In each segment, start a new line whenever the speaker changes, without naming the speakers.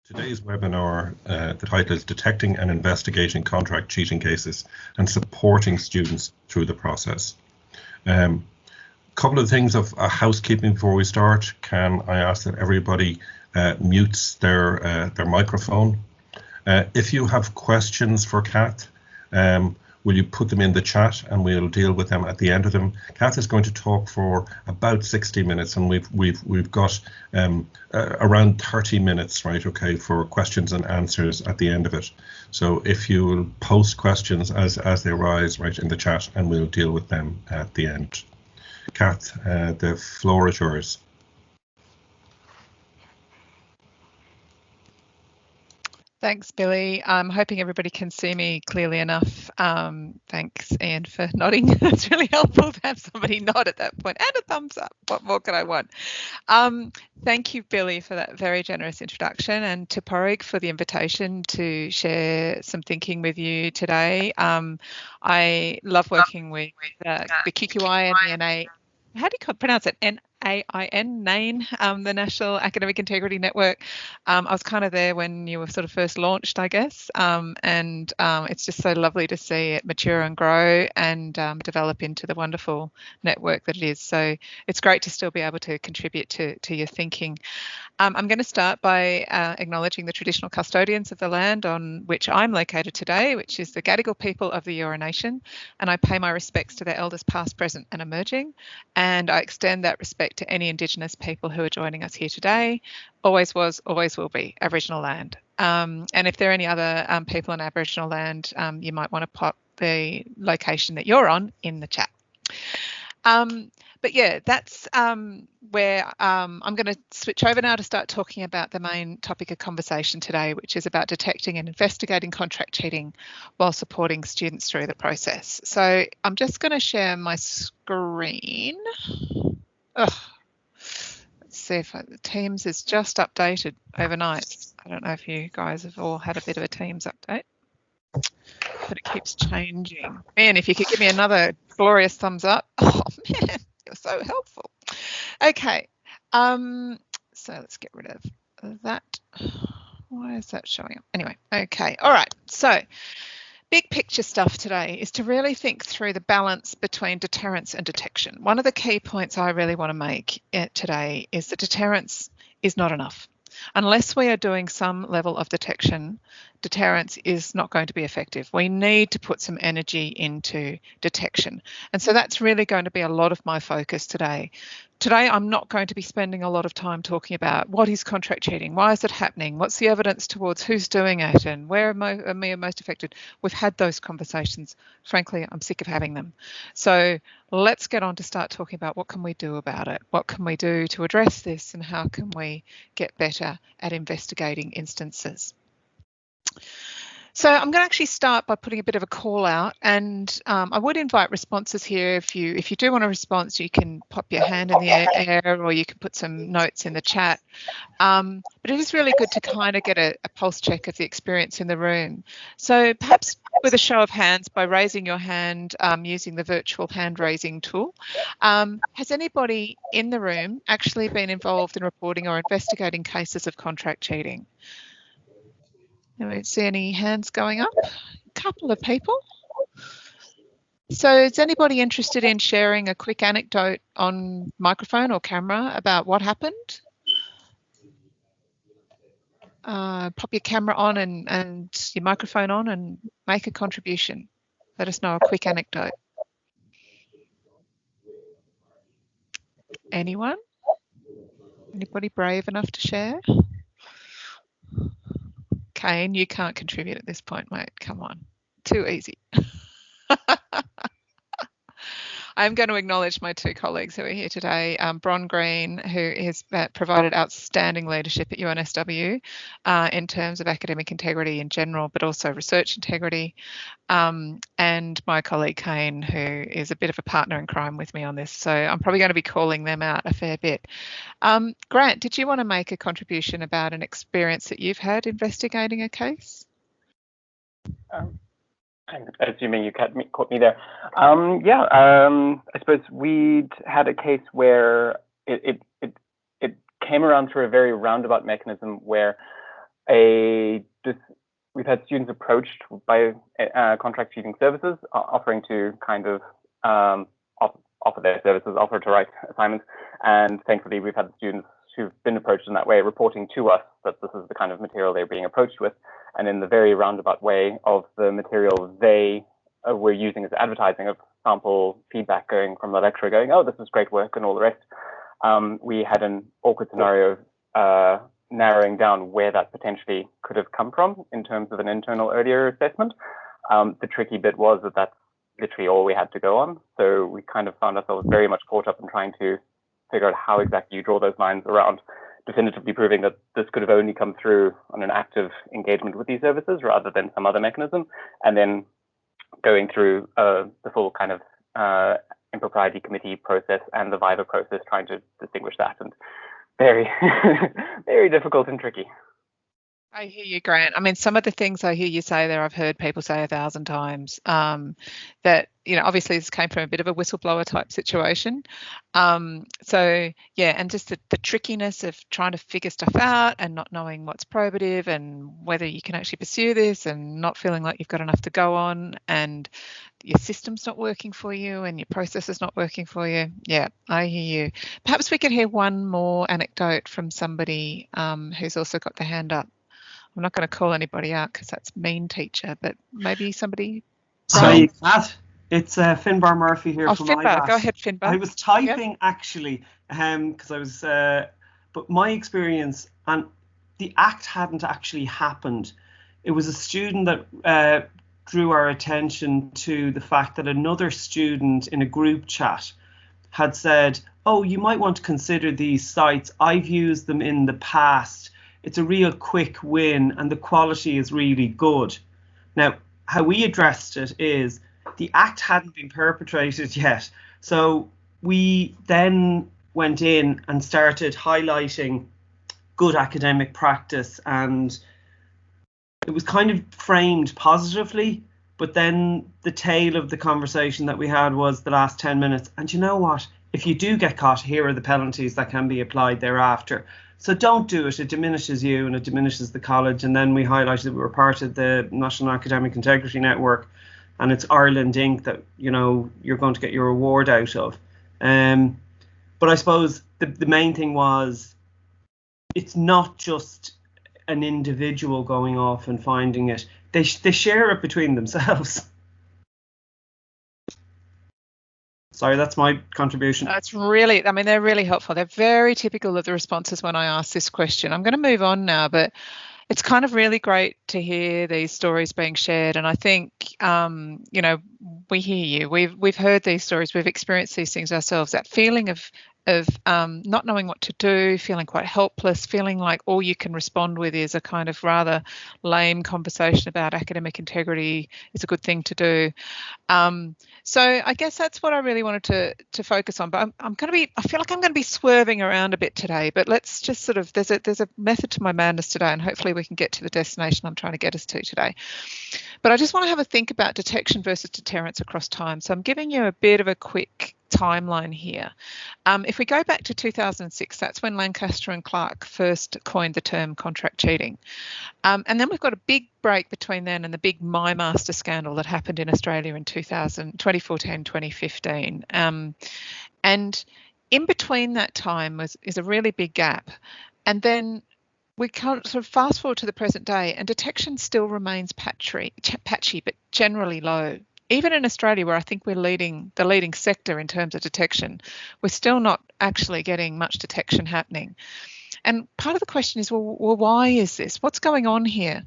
Today's webinar, the title is Detecting and Investigating Contract Cheating Cases and Supporting Students Through the Process. Couple of things of housekeeping before we start. Can I ask that everybody mutes their microphone? If you have questions for Cath, will you put them in the chat and we'll deal with them at the end of them. Cath is going to talk for about 60 minutes and we've got around 30 minutes, right, okay, for questions and answers at the end of it. So if you will post questions as they arise, right, in the chat, and we'll deal with them at the end. Cath, the floor is yours.
Thanks, Billy. I'm hoping everybody can see me clearly enough. Thanks, Ian, for nodding. It's really helpful to have somebody nod at that point, and a thumbs up. What more could I want? Thank you, Billy, for that very generous introduction, and to Porrig for the invitation to share some thinking with you today. I love working with the QQI and the NA. How do you pronounce it? NAIN, the National Academic Integrity Network. I was kind of there when you were sort of first launched, I guess, and it's just so lovely to see it mature and grow and develop into the wonderful network that it is. So it's great to still be able to contribute to your thinking. I'm going to start by acknowledging the traditional custodians of the land on which I'm located today, which is the Gadigal people of the Eora Nation, and I pay my respects to their elders past, present and emerging, and I extend that respect to any Indigenous people who are joining us here today. Always was, always will be Aboriginal land. And if there are any other people on Aboriginal land, you might want to pop the location that you're on in the chat. But yeah, that's where I'm going to switch over now to start talking about the main topic of conversation today, which is about detecting and investigating contract cheating while supporting students through the process. So I'm just going to share my screen. Let's see if the Teams is just updated overnight. I don't know if you guys have all had a bit of a Teams update, but it keeps changing. Man, if you could give me another glorious thumbs up. Oh man, you're so helpful. Okay, so let's get rid of that. Why is that showing up? Anyway, okay, all right. So big picture stuff today is to really think through the balance between deterrence and detection. One of the key points I really want to make today is that deterrence is not enough. Unless we are doing some level of detection, deterrence is not going to be effective. We need to put some energy into detection. And so that's really going to be a lot of my focus today. Today, I'm not going to be spending a lot of time talking about what is contract cheating, why is it happening, what's the evidence towards who's doing it, and where am I most affected. We've had those conversations. Frankly, I'm sick of having them. So let's get on to start talking about what can we do about it, what can we do to address this, and how can we get better at investigating instances. So I'm going to actually start by putting a bit of a call out, and I would invite responses here. If you do want a response, you can pop your hand in the air or you can put some notes in the chat. But it is really good to kind of get a pulse check of the experience in the room. So perhaps with a show of hands, by raising your hand using the virtual hand raising tool, has anybody in the room actually been involved in reporting or investigating cases of contract cheating? I don't see any hands going up. A couple of people. So is anybody interested in sharing a quick anecdote on microphone or camera about what happened? Pop your camera on and your microphone on and make a contribution. Let us know a quick anecdote. Anyone? Anybody brave enough to share? Kane, you can't contribute at this point, mate. Come on. Too easy. I'm going to acknowledge my two colleagues who are here today, Bron Green, who has provided outstanding leadership at UNSW in terms of academic integrity in general, but also research integrity, and my colleague Kane, who is a bit of a partner in crime with me on this. So I'm probably going to be calling them out a fair bit. Grant, did you want to make a contribution about an experience that you've had investigating a case?
I'm assuming you caught me there. I suppose we'd had a case where it came around through a very roundabout mechanism where we've had students approached by contract cheating services offering to kind of offer their services, offer to write assignments, and thankfully we've had students who've been approached in that way reporting to us that this is the kind of material they're being approached with, and in the very roundabout way of the material they were using as advertising of sample feedback going from the lecturer going, oh, this is great work and all the rest. We had an awkward scenario of narrowing down where that potentially could have come from in terms of an internal earlier assessment. The tricky bit was that that's literally all we had to go on. So we kind of found ourselves very much caught up in trying to figure out how exactly you draw those lines around definitively proving that this could have only come through on an active engagement with these services rather than some other mechanism, and then going through the full kind of impropriety committee process and the Viva process, trying to distinguish that, and very, very difficult and tricky.
I hear you, Grant. I mean, some of the things I hear you say there, I've heard people say 1,000 times, that, you know, obviously this came from a bit of a whistleblower type situation. So, yeah, and just the trickiness of trying to figure stuff out and not knowing what's probative and whether you can actually pursue this and not feeling like you've got enough to go on and your system's not working for you and your process is not working for you. Yeah, I hear you. Perhaps we could hear one more anecdote from somebody who's also got the hand up. I'm not going to call anybody out because that's mean, teacher, but maybe somebody.
Sorry, Kat. It's Finbar Murphy here from
Finbar.
IBAS.
Go ahead, Finbar.
I was typing actually, because I was, but my experience, and the act hadn't actually happened. It was a student that drew our attention to the fact that another student in a group chat had said, oh, you might want to consider these sites. I've used them in the past. It's a real quick win and the quality is really good. Now, how we addressed it is the act hadn't been perpetrated yet. So we then went in and started highlighting good academic practice, and it was kind of framed positively. But then the tail of the conversation that we had was the last 10 minutes. And you know what? If you do get caught, here are the penalties that can be applied thereafter. So don't do it. It diminishes you and it diminishes the college. And then we highlighted that we were part of the National Academic Integrity Network, and it's Ireland Inc. that, you know, you're going to get your reward out of. But I suppose the main thing was it's not just an individual going off and finding it. They share it between themselves. Sorry, that's my contribution.
That's really, I mean, they're really helpful. They're very typical of the responses when I ask this question. I'm going to move on now, but it's kind of really great to hear these stories being shared. And I think, you know, we hear you. We've heard these stories. We've experienced these things ourselves. That feeling of not knowing what to do, feeling quite helpless, feeling like all you can respond with is a kind of rather lame conversation about academic integrity is a good thing to do. So I guess that's what I really wanted to focus on. But I feel like I'm going to be swerving around a bit today. But let's just sort of, there's a method to my madness today, and hopefully we can get to the destination I'm trying to get us to today. But I just want to have a think about detection versus deterrence across time. So I'm giving you a bit of a quick timeline here. If we go back to 2006, that's when Lancaster and Clark first coined the term contract cheating. And then we've got a big break between then and the big MyMaster scandal that happened in Australia in 2014, 2015. And in between that time is a really big gap. And then we can't sort of fast forward to the present day, and detection still remains patchy, but generally low. Even in Australia, where I think we're the leading sector in terms of detection, we're still not actually getting much detection happening. And part of the question is, well, why is this? What's going on here?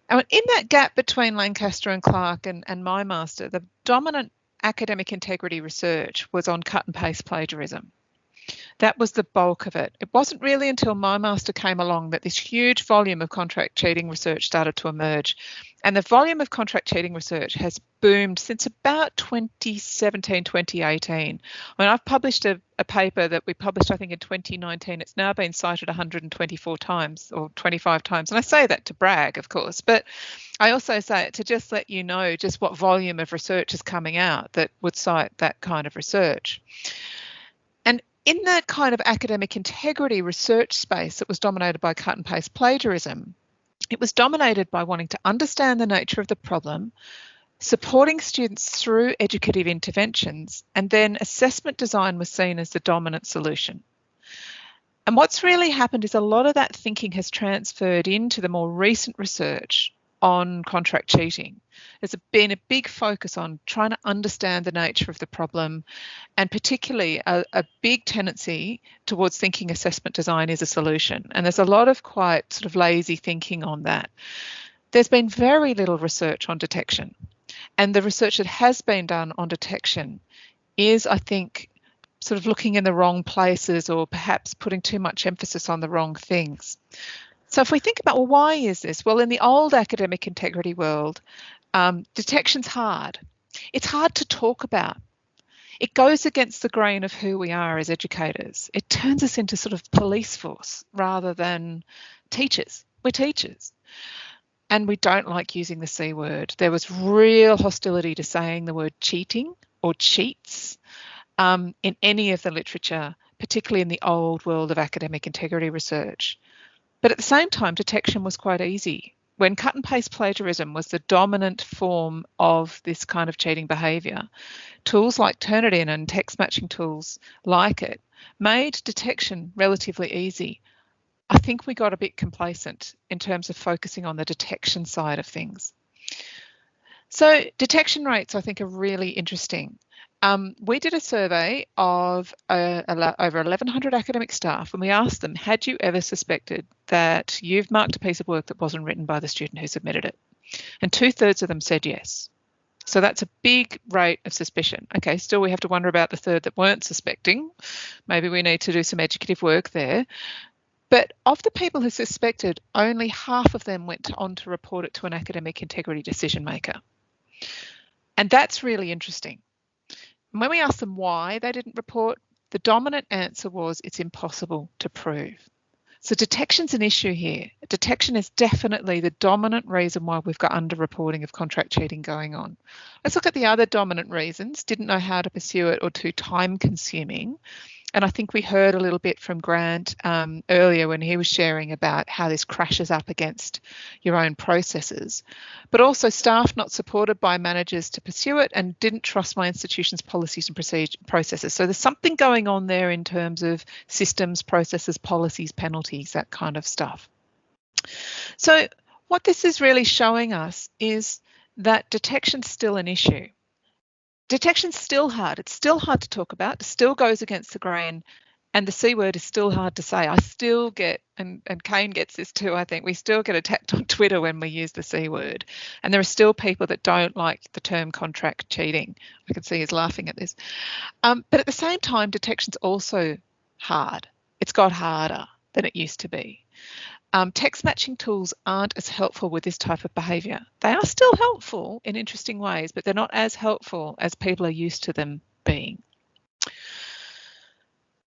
And in that gap between Lancaster and Clark and MyMaster, the dominant academic integrity research was on cut and paste plagiarism. That was the bulk of it. It wasn't really until MyMaster came along that this huge volume of contract cheating research started to emerge. And the volume of contract cheating research has boomed since about 2017, 2018. I mean, I've published a paper that we published, I think, in 2019. It's now been cited 124 times or 25 times. And I say that to brag, of course, but I also say it to just let you know just what volume of research is coming out that would cite that kind of research. And in that kind of academic integrity research space that was dominated by cut and paste plagiarism, It was dominated by wanting to understand the nature of the problem, supporting students through educative interventions, and then assessment design was seen as the dominant solution. And what's really happened is a lot of that thinking has transferred into the more recent research on contract cheating. There's been a big focus on trying to understand the nature of the problem, and particularly a big tendency towards thinking assessment design is a solution. And there's a lot of quite sort of lazy thinking on that. There's been very little research on detection. And the research that has been done on detection is, I think, sort of looking in the wrong places or perhaps putting too much emphasis on the wrong things. So if we think about, well, why is this? Well, in the old academic integrity world, detection's hard. It's hard to talk about. It goes against the grain of who we are as educators. It turns us into sort of police force rather than teachers. We're teachers. And we don't like using the C word. There was real hostility to saying the word cheating or cheats in any of the literature, particularly in the old world of academic integrity research. But at the same time, detection was quite easy. When cut and paste plagiarism was the dominant form of this kind of cheating behaviour, tools like Turnitin and text matching tools like it made detection relatively easy. I think we got a bit complacent in terms of focusing on the detection side of things. So detection rates, I think, are really interesting. We did a survey of over 1,100 academic staff, and we asked them, had you ever suspected that you've marked a piece of work that wasn't written by the student who submitted it? And 2/3 of them said yes. So that's a big rate of suspicion. Okay, still we have to wonder about the third that weren't suspecting. Maybe we need to do some educative work there. But of the people who suspected, only half of them went on to report it to an academic integrity decision maker. And that's really interesting. And when we asked them why they didn't report, the dominant answer was it's impossible to prove. So detection's an issue here. Detection is definitely the dominant reason why we've got underreporting of contract cheating going on. Let's look at the other dominant reasons. Didn't know how to pursue it or too time consuming. And I think we heard a little bit from Grant earlier when he was sharing about how this crashes up against your own processes, but also staff not supported by managers to pursue it and didn't trust my institution's policies and processes. So there's something going on there in terms of systems, processes, policies, penalties, that kind of stuff. So what this is really showing us is that detection's still an issue. Detection's still hard. It's still hard to talk about. It still goes against the grain. And the C word is still hard to say. I still get, and Kane gets this too, I think, we still get attacked on Twitter when we use the C word. And there are still people that don't like the term contract cheating. I can see he's laughing at this. But at the same time, detection's also hard. It's got harder than it used to be. Text matching tools aren't as helpful with this type of behaviour. They are still helpful in interesting ways, but they're not as helpful as people are used to them being.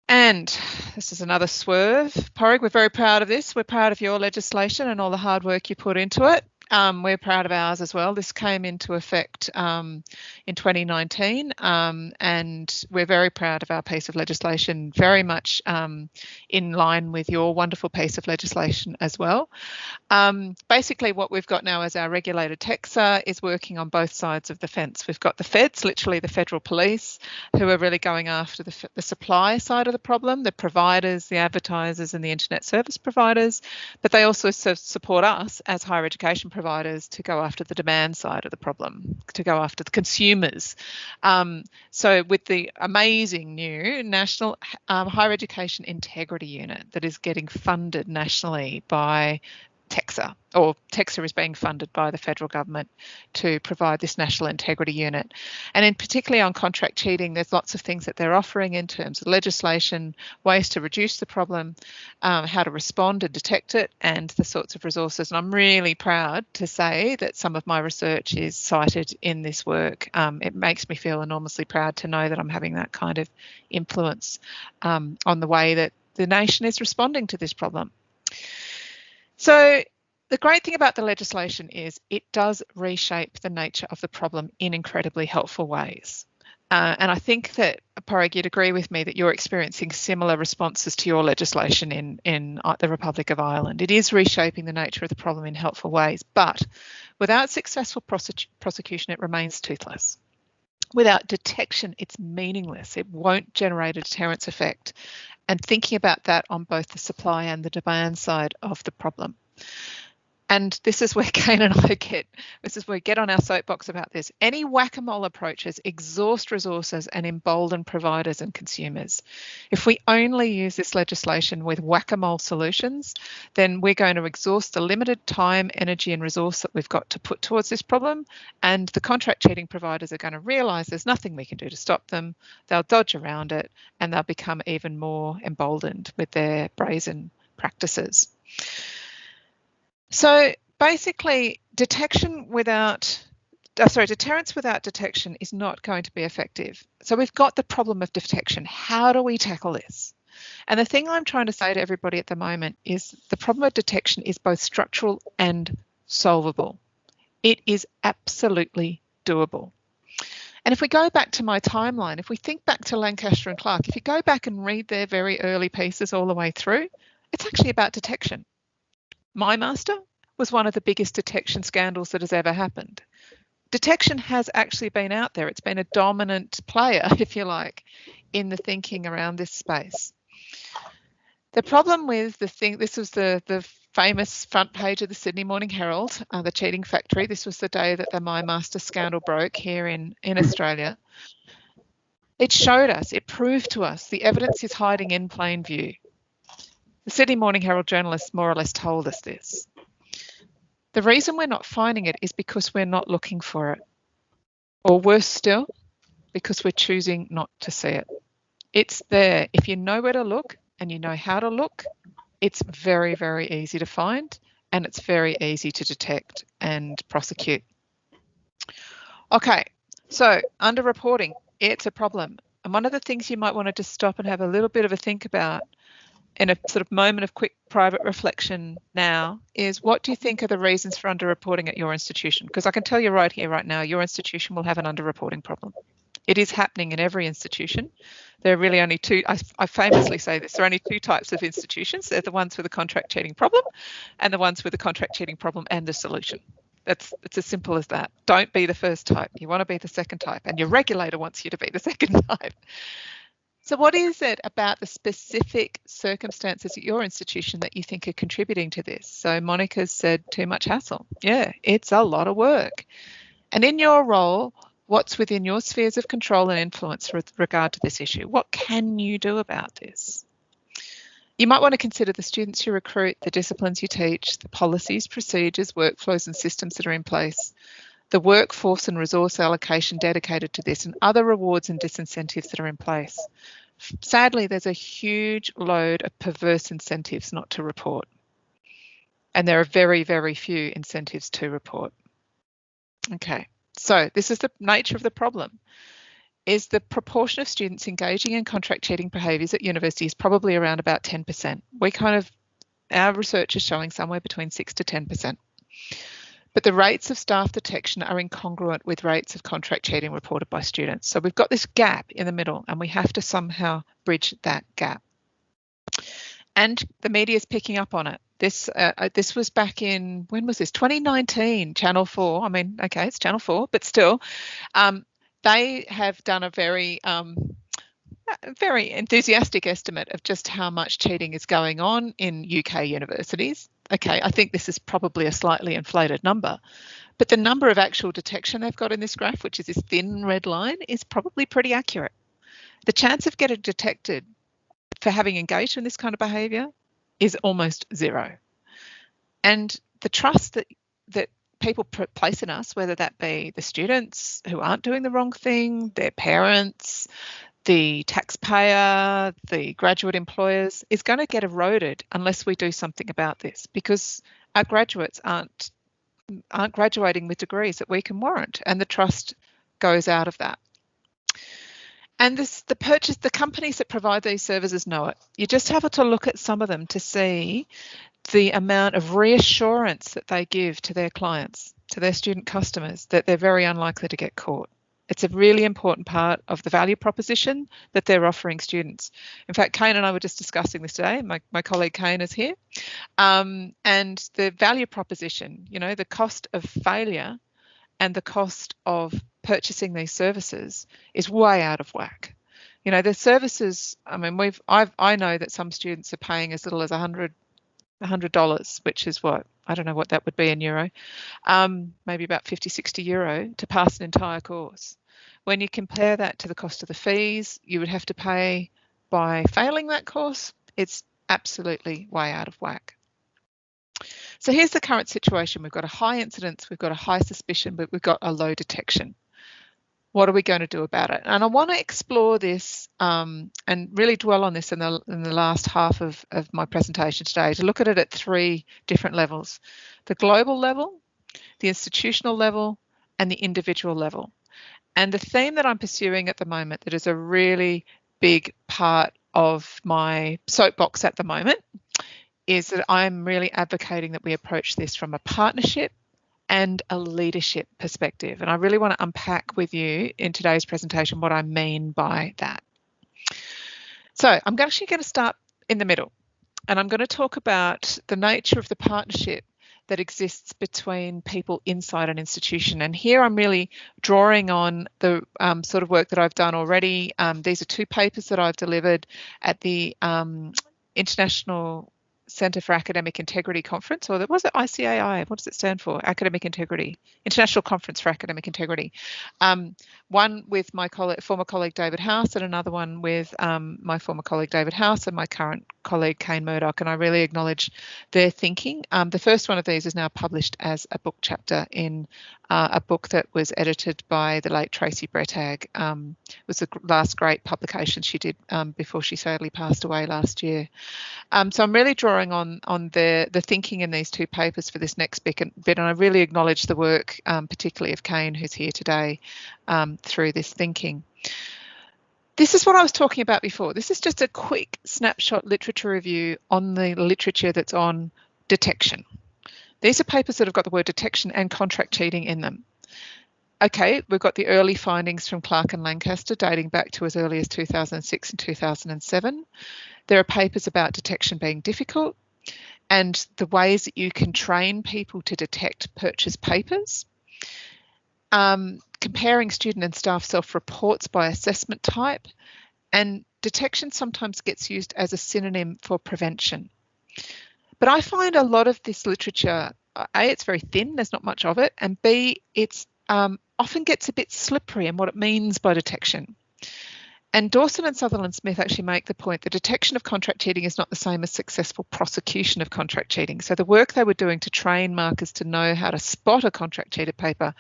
And this is another swerve. Porrig, we're very proud of this. We're proud of your legislation and all the hard work you put into it. We're proud of ours as well. This came into effect in 2019, and we're very proud of our piece of legislation, very much in line with your wonderful piece of legislation as well. Basically, what we've got now as our regulated TEXA is working on both sides of the fence. We've got the feds, literally the federal police, who are really going after the supply side of the problem, the providers, the advertisers and the internet service providers, but they also support us as higher education providers to go after the demand side of the problem, to go after the consumers. So with the amazing new National Higher Education Integrity Unit that is getting funded nationally by TEXA, or TEXA is being funded by the federal government to provide this national integrity unit. And in particularly on contract cheating, there's lots of things that they're offering in terms of legislation, ways to reduce the problem, how to respond and detect it, and the sorts of resources. And I'm really proud to say that some of my research is cited in this work. It makes me feel enormously proud to know that I'm having that kind of influence on the way that the nation is responding to this problem. So the great thing about the legislation is it does reshape the nature of the problem in incredibly helpful ways. And I think that, Parag, you'd agree with me that you're experiencing similar responses to your legislation in the Republic of Ireland. It is reshaping the nature of the problem in helpful ways, but without successful prosecution, it remains toothless. Without detection, it's meaningless. It won't generate a deterrence effect. And thinking about that on both the supply and the demand side of the problem. And this is where Kane and I get on our soapbox about this. Any whack-a-mole approaches exhaust resources and embolden providers and consumers. If we only use this legislation with whack-a-mole solutions, then we're going to exhaust the limited time, energy and resource that we've got to put towards this problem. And the contract cheating providers are going to realise there's nothing we can do to stop them. They'll dodge around it and they'll become even more emboldened with their brazen practices. So basically, deterrence without detection is not going to be effective. So we've got the problem of detection. How do we tackle this? And the thing I'm trying to say to everybody at the moment is the problem of detection is both structural and solvable. It is absolutely doable. And if we go back to my timeline, if we think back to Lancaster and Clark, if you go back and read their very early pieces all the way through, it's actually about detection. My Master was one of the biggest detection scandals that has ever happened. Detection has actually been out there. It's been a dominant player, if you like, in the thinking around this space. The problem with this was the famous front page of the Sydney Morning Herald, the cheating factory. This was the day that the My Master scandal broke here in Australia. It showed us, it proved to us, the evidence is hiding in plain view. The Sydney Morning Herald journalists more or less told us this. The reason we're not finding it is because we're not looking for it. Or worse still, because we're choosing not to see it. It's there. If you know where to look and you know how to look, it's very, very easy to find and it's very easy to detect and prosecute. Okay, so underreporting, it's a problem. And one of the things you might want to just stop and have a little bit of a think about in a sort of moment of quick private reflection now is, what do you think are the reasons for underreporting at your institution? Because I can tell you right here, right now, your institution will have an underreporting problem. It is happening in every institution. There are really only two, I famously say this, there are only two types of institutions. They're the ones with a contract cheating problem and the ones with a contract cheating problem and the solution. It's as simple as that. Don't be the first type. You want to be the second type, and your regulator wants you to be the second type. So what is it about the specific circumstances at your institution that you think are contributing to this? So Monica's said too much hassle. Yeah, it's a lot of work. And in your role, what's within your spheres of control and influence with regard to this issue? What can you do about this? You might want to consider the students you recruit, the disciplines you teach, the policies, procedures, workflows and systems that are in place, the workforce and resource allocation dedicated to this, and other rewards and disincentives that are in place. Sadly, there's a huge load of perverse incentives not to report. And there are very, very few incentives to report. Okay, so this is the nature of the problem. Is the proportion of students engaging in contract cheating behaviours at university is probably around about 10%. Our research is showing somewhere between 6 to 10%. But the rates of staff detection are incongruent with rates of contract cheating reported by students. So we've got this gap in the middle and we have to somehow bridge that gap. And the media is picking up on it. This was back in, when was this? 2019, Channel 4. I mean, okay, it's Channel 4, but still. They have done a very enthusiastic estimate of just how much cheating is going on in UK universities. Okay, I think this is probably a slightly inflated number, but the number of actual detection they've got in this graph, which is this thin red line, is probably pretty accurate. The chance of getting detected for having engaged in this kind of behaviour is almost zero. And the trust that people place in us, whether that be the students who aren't doing the wrong thing, their parents, the taxpayer, the graduate employers, is going to get eroded unless we do something about this, because our graduates aren't graduating with degrees that we can warrant, and the trust goes out of that. And the companies that provide these services know it. You just have to look at some of them to see the amount of reassurance that they give to their clients, to their student customers, that they're very unlikely to get caught. It's a really important part of the value proposition that they're offering students. In fact, Kane and I were just discussing this today. My colleague Kane is here. And the value proposition, you know, the cost of failure and the cost of purchasing these services is way out of whack. You know, the services, I mean, I know that some students are paying as little as $100, which is what, I don't know what that would be in euro, maybe about 50, 60 euro to pass an entire course. When you compare that to the cost of the fees you would have to pay by failing that course, it's absolutely way out of whack. So here's the current situation. We've got a high incidence, we've got a high suspicion, but we've got a low detection. What are we going to do about it? And I want to explore this and really dwell on this in the last half of my presentation today, to look at it at 3 different levels: the global level, the institutional level, and the individual level. And the theme that I'm pursuing at the moment, that is a really big part of my soapbox at the moment, is that I'm really advocating that we approach this from a partnership and a leadership perspective. And I really want to unpack with you in today's presentation what I mean by that. So I'm actually going to start in the middle, and I'm going to talk about the nature of the partnership that exists between people inside an institution. And here I'm really drawing on the sort of work that I've done already. These are 2 papers that I've delivered at the International Centre for Academic Integrity Conference, or was it ICAI? What does it stand for? Academic Integrity, International Conference for Academic Integrity. One with my former colleague David House, and another one with my former colleague David House and my current colleague Kane Murdoch, and I really acknowledge their thinking. The first one of these is now published as a book chapter in a book that was edited by the late Tracy Brettag. It was the last great publication she did before she sadly passed away last year. So I'm really drawing on the thinking in these 2 papers for this next bit, and I really acknowledge the work, particularly of Kane, who's here today, through this thinking. This is what I was talking about before. This is just a quick snapshot literature review on the literature that's on detection. These are papers that have got the word detection and contract cheating in them. Okay, we've got the early findings from Clark and Lancaster dating back to as early as 2006 and 2007. There are papers about detection being difficult and the ways that you can train people to detect purchase papers. Comparing student and staff self-reports by assessment type, and detection sometimes gets used as a synonym for prevention. But I find a lot of this literature, A, it's very thin, there's not much of it, and B, it's often gets a bit slippery in what it means by detection. And Dawson and Sutherland Smith actually make the point that detection of contract cheating is not the same as successful prosecution of contract cheating. So the work they were doing to train markers to know how to spot a contract cheated paper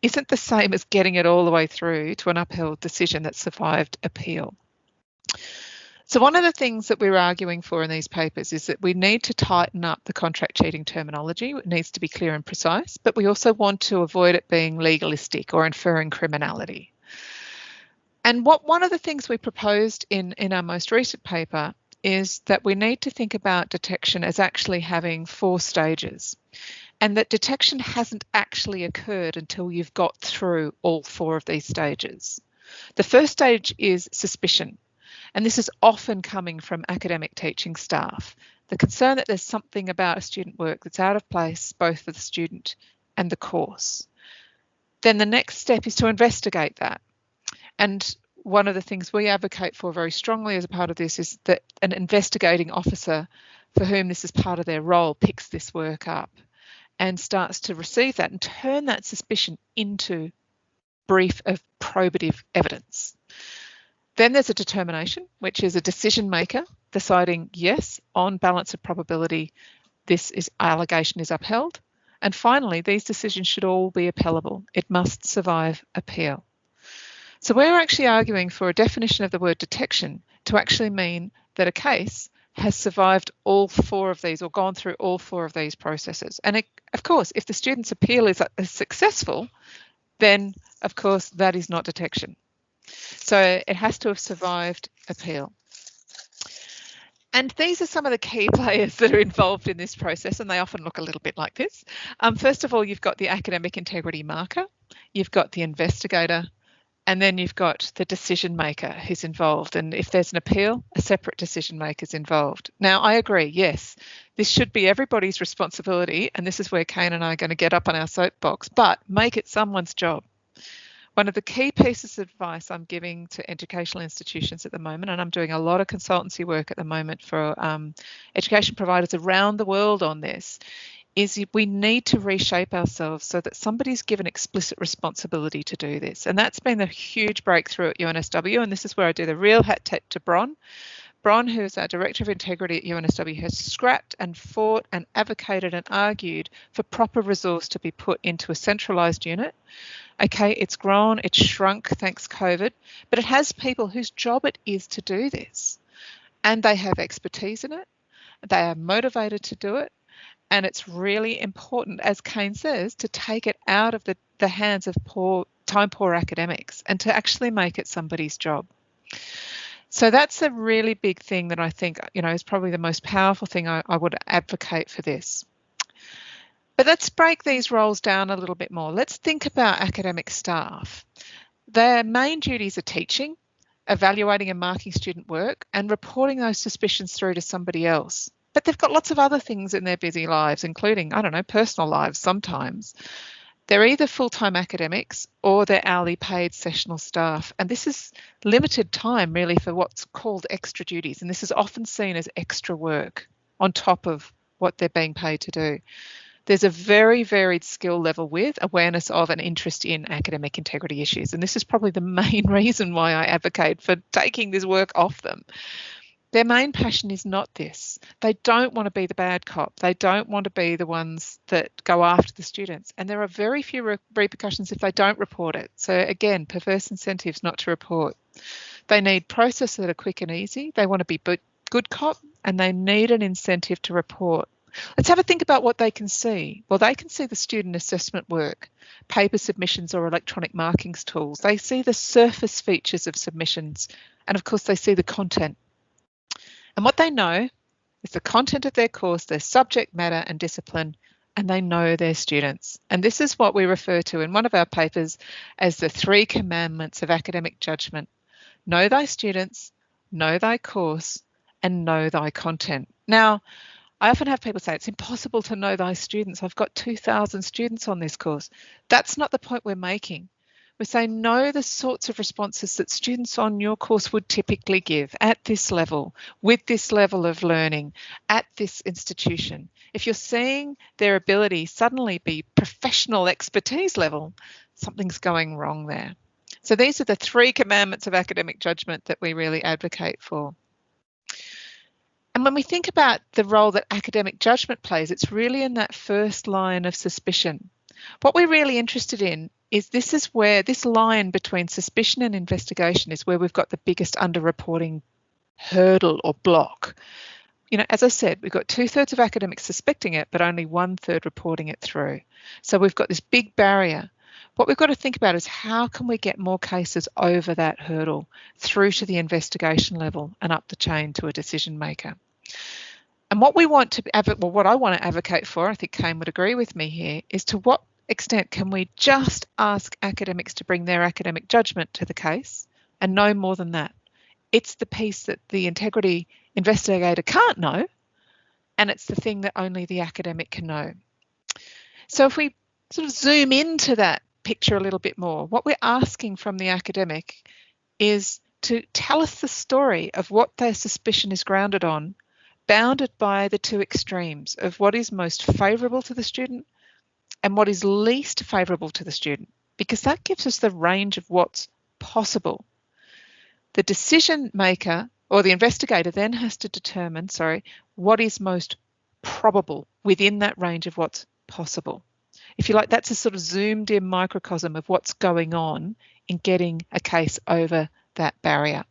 isn't the same as getting it all the way through to an upheld decision that survived appeal. So one of the things that we're arguing for in these papers is that we need to tighten up the contract cheating terminology. It needs to be clear and precise, but we also want to avoid it being legalistic or inferring criminality. And one of the things we proposed in our most recent paper is that we need to think about detection as actually having 4 stages, and that detection hasn't actually occurred until you've got through all 4 of these stages. The first stage is suspicion, and this is often coming from academic teaching staff. The concern that there's something about a student work that's out of place, both for the student and the course. Then the next step is to investigate that. And one of the things we advocate for very strongly as a part of this is that an investigating officer for whom this is part of their role picks this work up and starts to receive that and turn that suspicion into brief of probative evidence. Then there's a determination, which is a decision maker deciding, yes, on balance of probability, this allegation is upheld. And finally, these decisions should all be appellable. It must survive appeal. So we're actually arguing for a definition of the word detection to actually mean that a case has survived all 4 of these or gone through all 4 of these processes. And of course, if the student's appeal is successful, then of course that is not detection. So it has to have survived appeal. And these are some of the key players that are involved in this process, and they often look a little bit like this. First of all, you've got the academic integrity marker, you've got the investigator, And then you've got the decision maker who's involved. And if there's an appeal, a separate decision maker is involved. Now, I agree, yes, this should be everybody's responsibility. And this is where Kane and I are going to get up on our soapbox, but make it someone's job. One of the key pieces of advice I'm giving to educational institutions at the moment, and I'm doing a lot of consultancy work at the moment for education providers around the world on this, is we need to reshape ourselves so that somebody's given explicit responsibility to do this. And that's been the huge breakthrough at UNSW. And this is where I do the real hat tip to Bron. Bron, who is our Director of Integrity at UNSW, has scrapped and fought and advocated and argued for proper resource to be put into a centralised unit. Okay, it's grown, it's shrunk thanks COVID, but it has people whose job it is to do this. And they have expertise in it. They are motivated to do it. And it's really important, as Kane says, to take it out of the hands of time-poor academics and to actually make it somebody's job. So that's a really big thing that I think, is probably the most powerful thing I would advocate for this. But let's break these roles down a little bit more. Let's think about academic staff. Their main duties are teaching, evaluating and marking student work, and reporting those suspicions through to somebody else. But they've got lots of other things in their busy lives, including, personal lives sometimes. They're either full-time academics or they're hourly paid sessional staff. And this is limited time really for what's called extra duties. And this is often seen as extra work on top of what they're being paid to do. There's a very varied skill level with awareness of and interest in academic integrity issues. And this is probably the main reason why I advocate for taking this work off them. Their main passion is not this. They don't want to be the bad cop. They don't want to be the ones that go after the students. And there are very few repercussions if they don't report it. So again, perverse incentives not to report. They need processes that are quick and easy. They want to be good cop, and they need an incentive to report. Let's have a think about what they can see. Well, they can see the student assessment work, paper submissions or electronic markings tools. They see the surface features of submissions, and of course they see the content. And what they know is the content of their course, their subject matter and discipline, and they know their students. And this is what we refer to in one of our papers as the 3 commandments of academic judgment. Know thy students, know thy course, and know thy content. Now, I often have people say it's impossible to know thy students. I've got 2,000 students on this course. That's not the point we're making. We're saying know the sorts of responses that students on your course would typically give at this level, with this level of learning, at this institution. If you're seeing their ability suddenly be professional expertise level, something's going wrong there. So these are the 3 commandments of academic judgment that we really advocate for. And when we think about the role that academic judgment plays, it's really in that first line of suspicion. What we're really interested in is this is where this line between suspicion and investigation is where we've got the biggest underreporting hurdle or block. As I said, we've got 2/3 of academics suspecting it, but only 1/3 reporting it through. So we've got this big barrier. What we've got to think about is how can we get more cases over that hurdle through to the investigation level and up the chain to a decision maker. And what I want to advocate for, I think Kane would agree with me here, is to what extent can we just ask academics to bring their academic judgment to the case and no more than that. It's the piece that the integrity investigator can't know, and it's the thing that only the academic can know. So if we sort of zoom into that picture a little bit more, what we're asking from the academic is to tell us the story of what their suspicion is grounded on, bounded by the 2 extremes of what is most favourable to the student and what is least favourable to the student, because that gives us the range of what's possible. The decision maker or the investigator then has to determine, what is most probable within that range of what's possible. If you like, that's a sort of zoomed in microcosm of what's going on in getting a case over that barrier.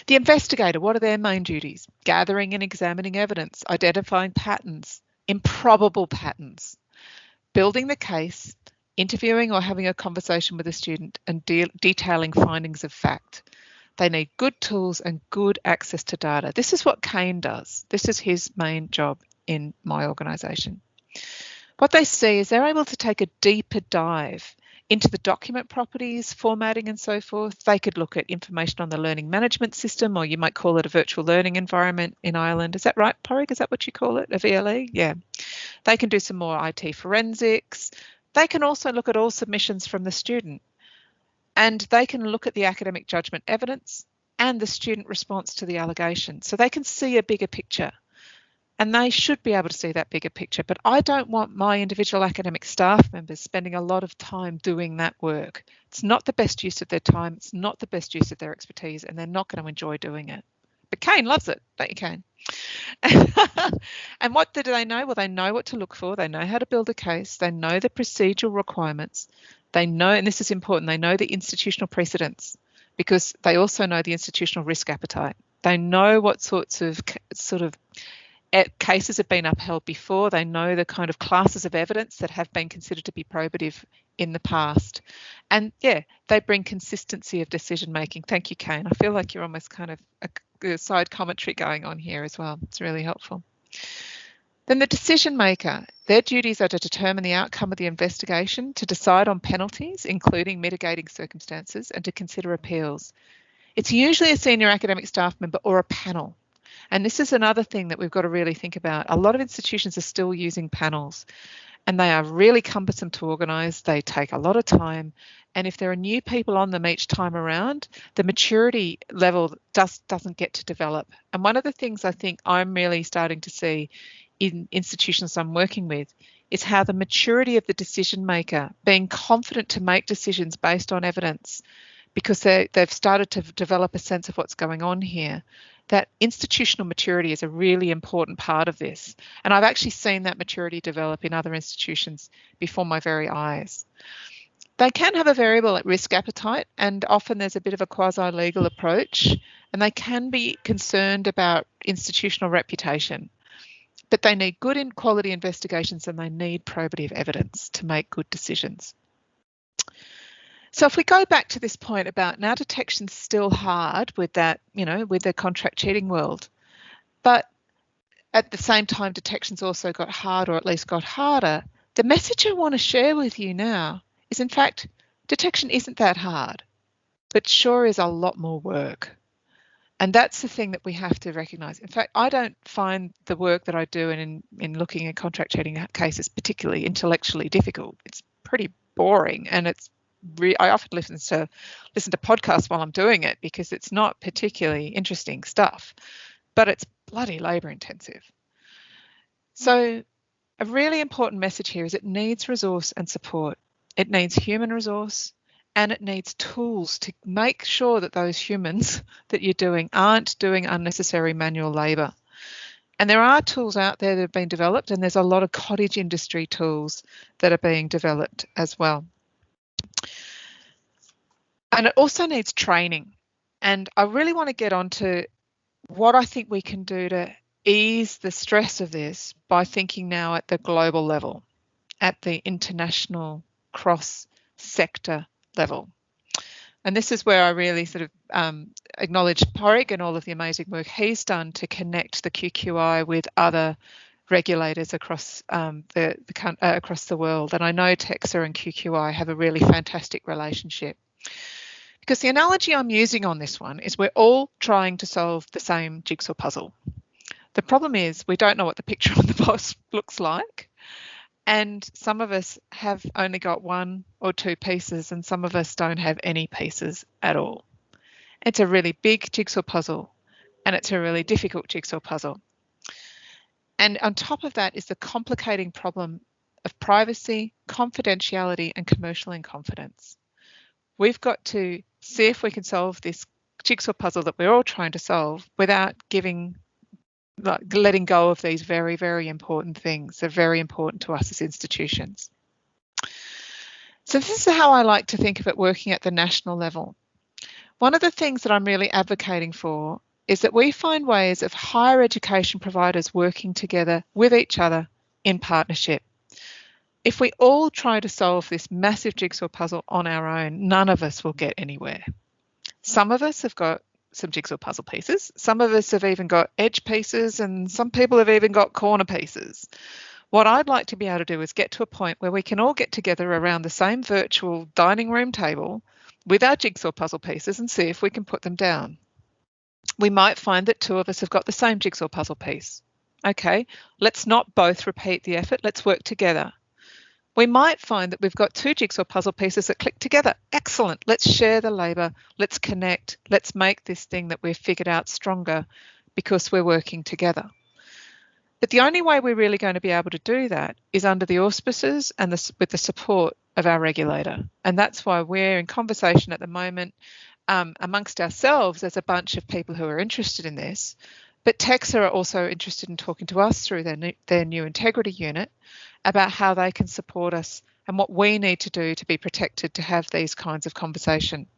The investigator, what are their main duties? Gathering and examining evidence, identifying patterns, improbable patterns, building the case, interviewing or having a conversation with a student, and detailing findings of fact. They need good tools and good access to data. This is what Kane does. This is his main job in my organisation. What they see is they're able to take a deeper dive into the document properties, formatting and so forth. They could look at information on the learning management system, or you might call it a virtual learning environment in Ireland. Is that right, Porrig? Is that what you call it, a VLE? Yeah. They can do some more IT forensics. They can also look at all submissions from the student, and they can look at the academic judgment evidence and the student response to the allegation. So they can see a bigger picture, and they should be able to see that bigger picture. But I don't want my individual academic staff members spending a lot of time doing that work. It's not the best use of their time. It's not the best use of their expertise, and they're not going to enjoy doing it. But Kane loves it, don't you, Kane? And what do they know? Well, they know what to look for. They know how to build a case. They know the procedural requirements. They know, and this is important, they know the institutional precedents, because they also know the institutional risk appetite. They know what sorts of cases have been upheld before. They know the kind of classes of evidence that have been considered to be probative in the past. And yeah, they bring consistency of decision making. Thank you, Kane. I feel like you're almost kind of a side commentary going on here as well. It's really helpful. Then the decision maker, their duties are to determine the outcome of the investigation, to decide on penalties, including mitigating circumstances, and to consider appeals. It's usually a senior academic staff member or a panel. And this is another thing that we've got to really think about. A lot of institutions are still using panels, and they are really cumbersome to organise. They take a lot of time. And if there are new people on them each time around, the maturity level doesn't get to develop. And one of the things I think I'm really starting to see in institutions I'm working with is how the maturity of the decision maker, being confident to make decisions based on evidence, because they've started to develop a sense of what's going on here, that institutional maturity is a really important part of this. And I've actually seen that maturity develop in other institutions before my very eyes. They can have a variable at risk appetite, and often there's a bit of a quasi-legal approach, and they can be concerned about institutional reputation. But they need good quality investigations, and they need probative evidence to make good decisions. So if we go back to this point about now detection's still hard with that, with the contract cheating world, but at the same time detection's also got hard, or at least got harder, the message I want to share with you now is, in fact, detection isn't that hard, but sure is a lot more work. And that's the thing that we have to recognise. In fact, I don't find the work that I do in looking at contract cheating cases particularly intellectually difficult. It's pretty boring, and I often listen to podcasts while I'm doing it because it's not particularly interesting stuff, but it's bloody labour intensive. So a really important message here is it needs resource and support. It needs human resource, and it needs tools to make sure that those humans that you're doing aren't doing unnecessary manual labour. And there are tools out there that have been developed, and there's a lot of cottage industry tools that are being developed as well. And it also needs training. And I really want to get onto what I think we can do to ease the stress of this by thinking now at the global level, at the international cross-sector level. And this is where I really sort of acknowledge Porrig and all of the amazing work he's done to connect the QQI with other regulators across across the world. And I know TEXA and QQI have a really fantastic relationship. Because the analogy I'm using on this one is we're all trying to solve the same jigsaw puzzle. The problem is we don't know what the picture on the box looks like. And some of us have only got one or two pieces, and some of us don't have any pieces at all. It's a really big jigsaw puzzle, and it's a really difficult jigsaw puzzle. And on top of that is the complicating problem of privacy, confidentiality, and commercial in confidence. We've got to see if we can solve this jigsaw puzzle that we're all trying to solve without letting go of these very, very important things. They're very important to us as institutions. So this is how I like to think of it working at the national level. One of the things that I'm really advocating for is that we find ways of higher education providers working together with each other in partnership. If we all try to solve this massive jigsaw puzzle on our own, none of us will get anywhere. Some of us have got some jigsaw puzzle pieces. Some of us have even got edge pieces, and some people have even got corner pieces. What I'd like to be able to do is get to a point where we can all get together around the same virtual dining room table with our jigsaw puzzle pieces and see if we can put them down. We might find that 2 of us have got the same jigsaw puzzle piece. Okay, let's not both repeat the effort, let's work together. We might find that we've got 2 jigsaw puzzle pieces that click together. Excellent, let's share the labour, let's connect, let's make this thing that we've figured out stronger because we're working together. But the only way we're really going to be able to do that is under the auspices and with the support of our regulator. And that's why we're in conversation at the moment amongst ourselves as a bunch of people who are interested in this. But TEXA are also interested in talking to us through their new integrity unit about how they can support us and what we need to do to be protected to have these kinds of conversation.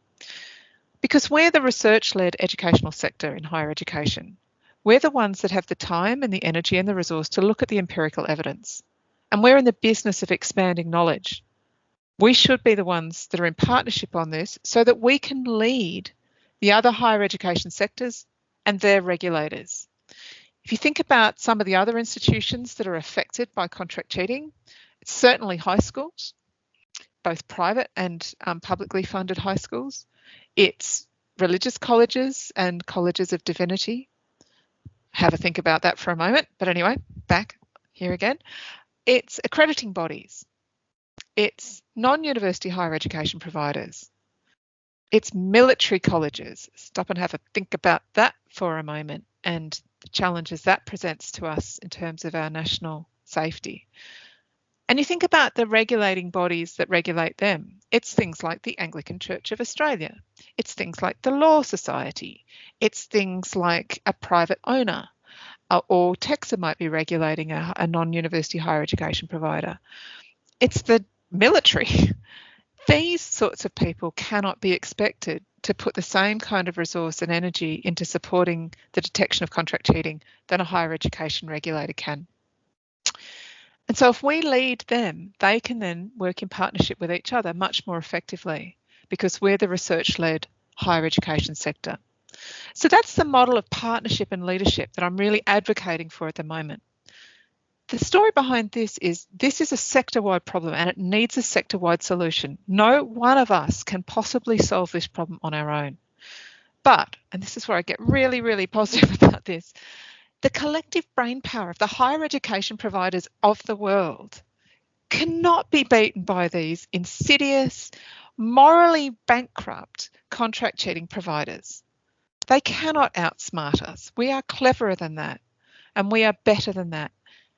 Because we're the research-led educational sector in higher education. We're the ones that have the time and the energy and the resource to look at the empirical evidence. And we're in the business of expanding knowledge. We should be the ones that are in partnership on this so that we can lead the other higher education sectors and their regulators. If you think about some of the other institutions that are affected by contract cheating, it's certainly high schools, both private and publicly funded high schools. It's religious colleges and colleges of divinity. Have a think about that for a moment. But anyway, back here again. It's accrediting bodies. It's non-university higher education providers. It's military colleges. Stop and have a think about that for a moment and the challenges that presents to us in terms of our national safety. And you think about the regulating bodies that regulate them. It's things like the Anglican Church of Australia. It's things like the Law Society. It's things like a private owner, or TEXA might be regulating a non-university higher education provider. It's the military. These sorts of people cannot be expected to put the same kind of resource and energy into supporting the detection of contract cheating than a higher education regulator can. And so if we lead them, they can then work in partnership with each other much more effectively because we're the research-led higher education sector. So that's the model of partnership and leadership that I'm really advocating for at the moment. The story behind this is a sector-wide problem and it needs a sector-wide solution. No one of us can possibly solve this problem on our own. But, and this is where I get really, really positive about this, the collective brain power of the higher education providers of the world cannot be beaten by these insidious, morally bankrupt contract cheating providers. They cannot outsmart us. We are cleverer than that and we are better than that.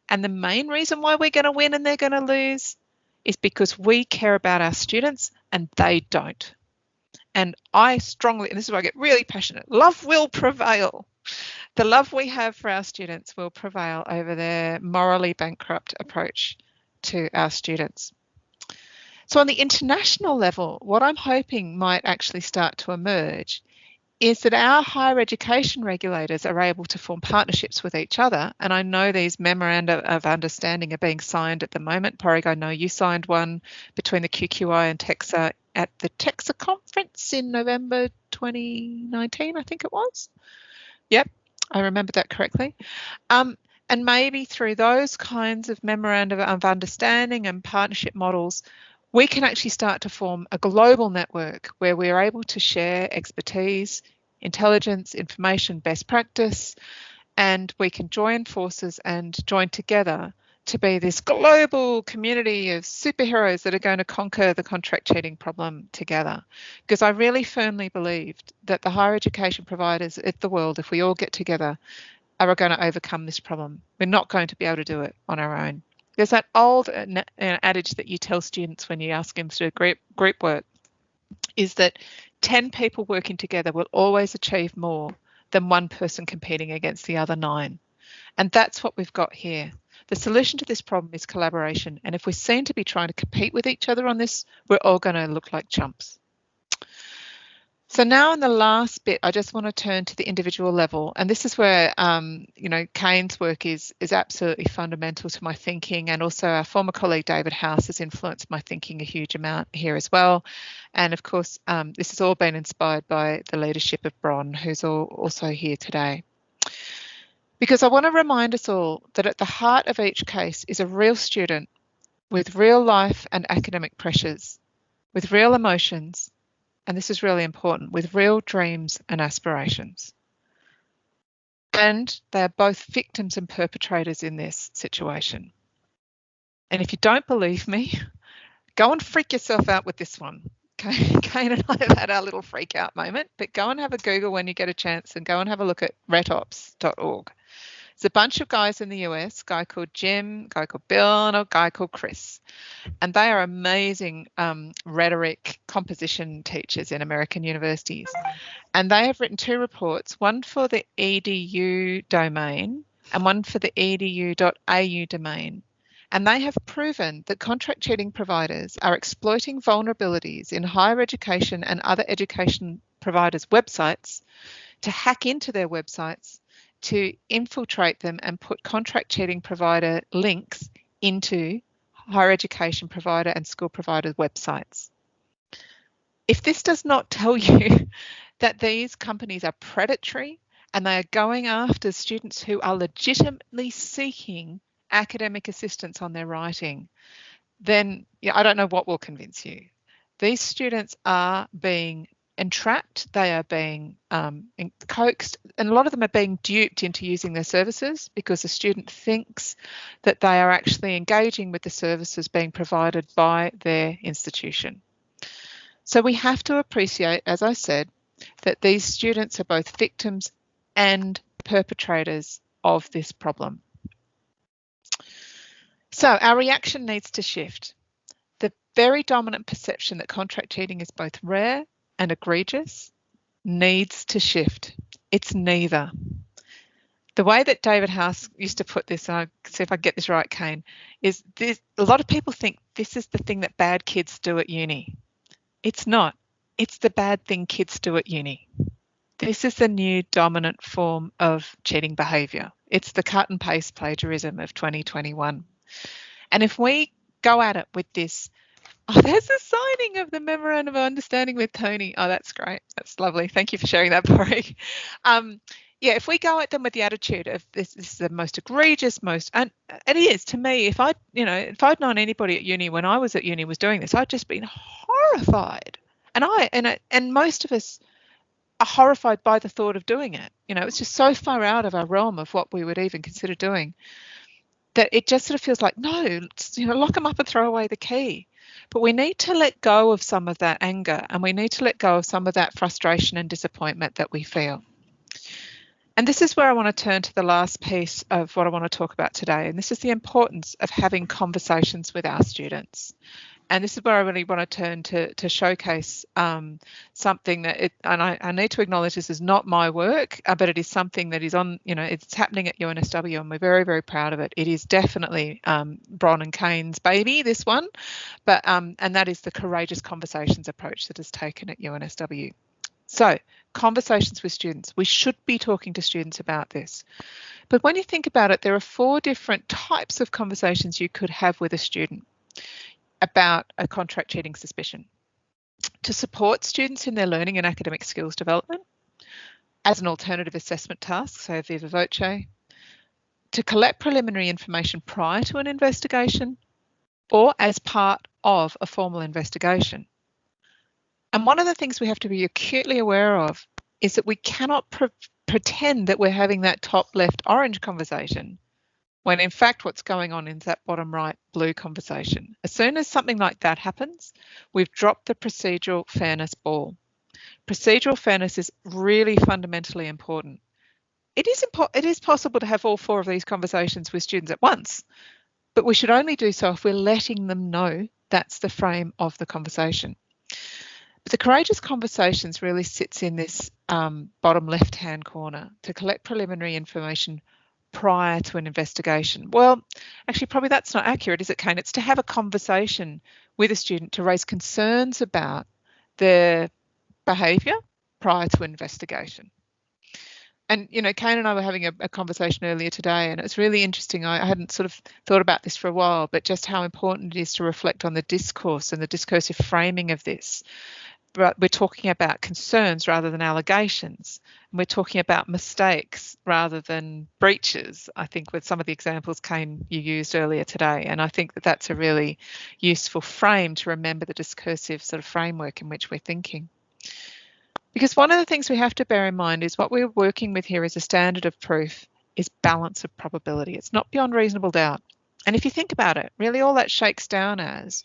And the main reason why we're going to win and they're going to lose is because we care about our students and they don't. And I strongly, and this is where I get really passionate, love will prevail. The love we have for our students will prevail over their morally bankrupt approach to our students. So on the international level, what I'm hoping might actually start to emerge is that our higher education regulators are able to form partnerships with each other. And I know these memoranda of understanding are being signed at the moment. Porrig, I know you signed one between the QQI and TEXA at the TEXA conference in November 2019, I think it was. Yep, I remember that correctly. And maybe through those kinds of memoranda of understanding and partnership models, we can actually start to form a global network where we're able to share expertise, intelligence, information, best practice, and we can join forces and join together to be this global community of superheroes that are going to conquer the contract cheating problem together. Because I really firmly believed that the higher education providers of the world, if we all get together, are going to overcome this problem. We're not going to be able to do it on our own. There's that old adage that you tell students when you ask them to do group work, is that 10 people working together will always achieve more than one person competing against the other 9. And that's what we've got here. The solution to this problem is collaboration. And if we seem to be trying to compete with each other on this, we're all going to look like chumps. So now in the last bit, I just want to turn to the individual level. And this is where, Kane's work is absolutely fundamental to my thinking. And also our former colleague, David House, has influenced my thinking a huge amount here as well. And of course, this has all been inspired by the leadership of Bron, who's also here today. Because I want to remind us all that at the heart of each case is a real student with real life and academic pressures, with real emotions, and this is really important, with real dreams and aspirations. And they are both victims and perpetrators in this situation. And if you don't believe me, go and freak yourself out with this one. Kane and I have had our little freak out moment, but go and have a Google when you get a chance and go and have a look at retops.org. It's a bunch of guys in the US, a guy called Jim, a guy called Bill, and a guy called Chris. And they are amazing rhetoric composition teachers in American universities. And they have written 2 reports, one for the edu domain and one for the edu.au domain. And they have proven that contract cheating providers are exploiting vulnerabilities in higher education and other education providers' websites to hack into their websites, to infiltrate them and put contract cheating provider links into higher education provider and school provider websites. If this does not tell you that these companies are predatory and they are going after students who are legitimately seeking academic assistance on their writing, then I don't know what will convince you. These students are being entrapped, they are being coaxed, and a lot of them are being duped into using their services because the student thinks that they are actually engaging with the services being provided by their institution. So we have to appreciate, as I said, that these students are both victims and perpetrators of this problem. So our reaction needs to shift. The very dominant perception that contract cheating is both rare and egregious needs to shift. It's neither. The way that David House used to put this, and I'll see if I get this right, Kane, is this: a lot of people think this is the thing that bad kids do at uni. It's not. It's the bad thing kids do at uni. This is the new dominant form of cheating behaviour. It's the cut and paste plagiarism of 2021. And if we go at it with this, oh, there's a signing of the Memorandum of Understanding with Tony. Oh, that's great. That's lovely. Thank you for sharing that, Pori. Yeah, if we go at them with the attitude of this is the most egregious, and it is to me. If I'd known anybody at uni when I was at uni was doing this, I'd just been horrified. And most of us are horrified by the thought of doing it. It's just so far out of our realm of what we would even consider doing that it just sort of feels like, no, lock them up and throw away the key. But we need to let go of some of that anger, and we need to let go of some of that frustration and disappointment that we feel. And this is where I want to turn to the last piece of what I want to talk about today. And this is the importance of having conversations with our students. And this is where I really want to turn to showcase something that I need to acknowledge this is not my work, but it is something that is on, it's happening at UNSW, and we're very, very proud of it. It is definitely Bron and Kane's baby, this one, but and that is the courageous conversations approach that is taken at UNSW. So conversations with students. We should be talking to students about this. But when you think about it, there are 4 different types of conversations you could have with a student about a contract cheating suspicion. To support students in their learning and academic skills development, as an alternative assessment task, so viva voce, to collect preliminary information prior to an investigation, or as part of a formal investigation. And one of the things we have to be acutely aware of is that we cannot pretend that we're having that top left orange conversation when in fact what's going on is that bottom right blue conversation. As soon as something like that happens, we've dropped the procedural fairness ball. Procedural fairness is really fundamentally important. It is possible to have all 4 of these conversations with students at once, but we should only do so if we're letting them know that's the frame of the conversation. But the courageous conversations really sits in this bottom left-hand corner, to collect preliminary information prior to an investigation. Well, actually, probably that's not accurate, is it, Kane? It's to have a conversation with a student to raise concerns about their behaviour prior to investigation. And, Kane and I were having a conversation earlier today, and it's really interesting. I hadn't sort of thought about this for a while, but just how important it is to reflect on the discourse and the discursive framing of this. we're talking about concerns rather than allegations. And we're talking about mistakes rather than breaches, I think, with some of the examples, Kane, you used earlier today. And I think that that's a really useful frame to remember the discursive sort of framework in which we're thinking. Because one of the things we have to bear in mind is what we're working with here as a standard of proof is balance of probability. It's not beyond reasonable doubt. And if you think about it, really all that shakes down as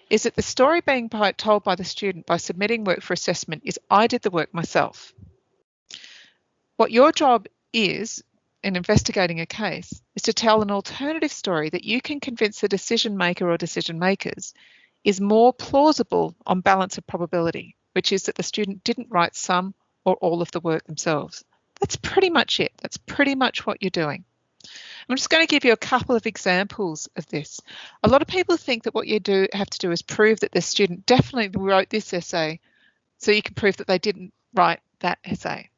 is that the story being told by the student by submitting work for assessment is I did the work myself. What your job is in investigating a case is to tell an alternative story that you can convince the decision maker or decision makers is more plausible on balance of probability, which is that the student didn't write some or all of the work themselves. That's pretty much it. That's pretty much what you're doing. I'm just going to give you a couple of examples of this. A lot of people think that what you have to do is prove that the student definitely wrote this essay, so you can prove that they didn't write that essay.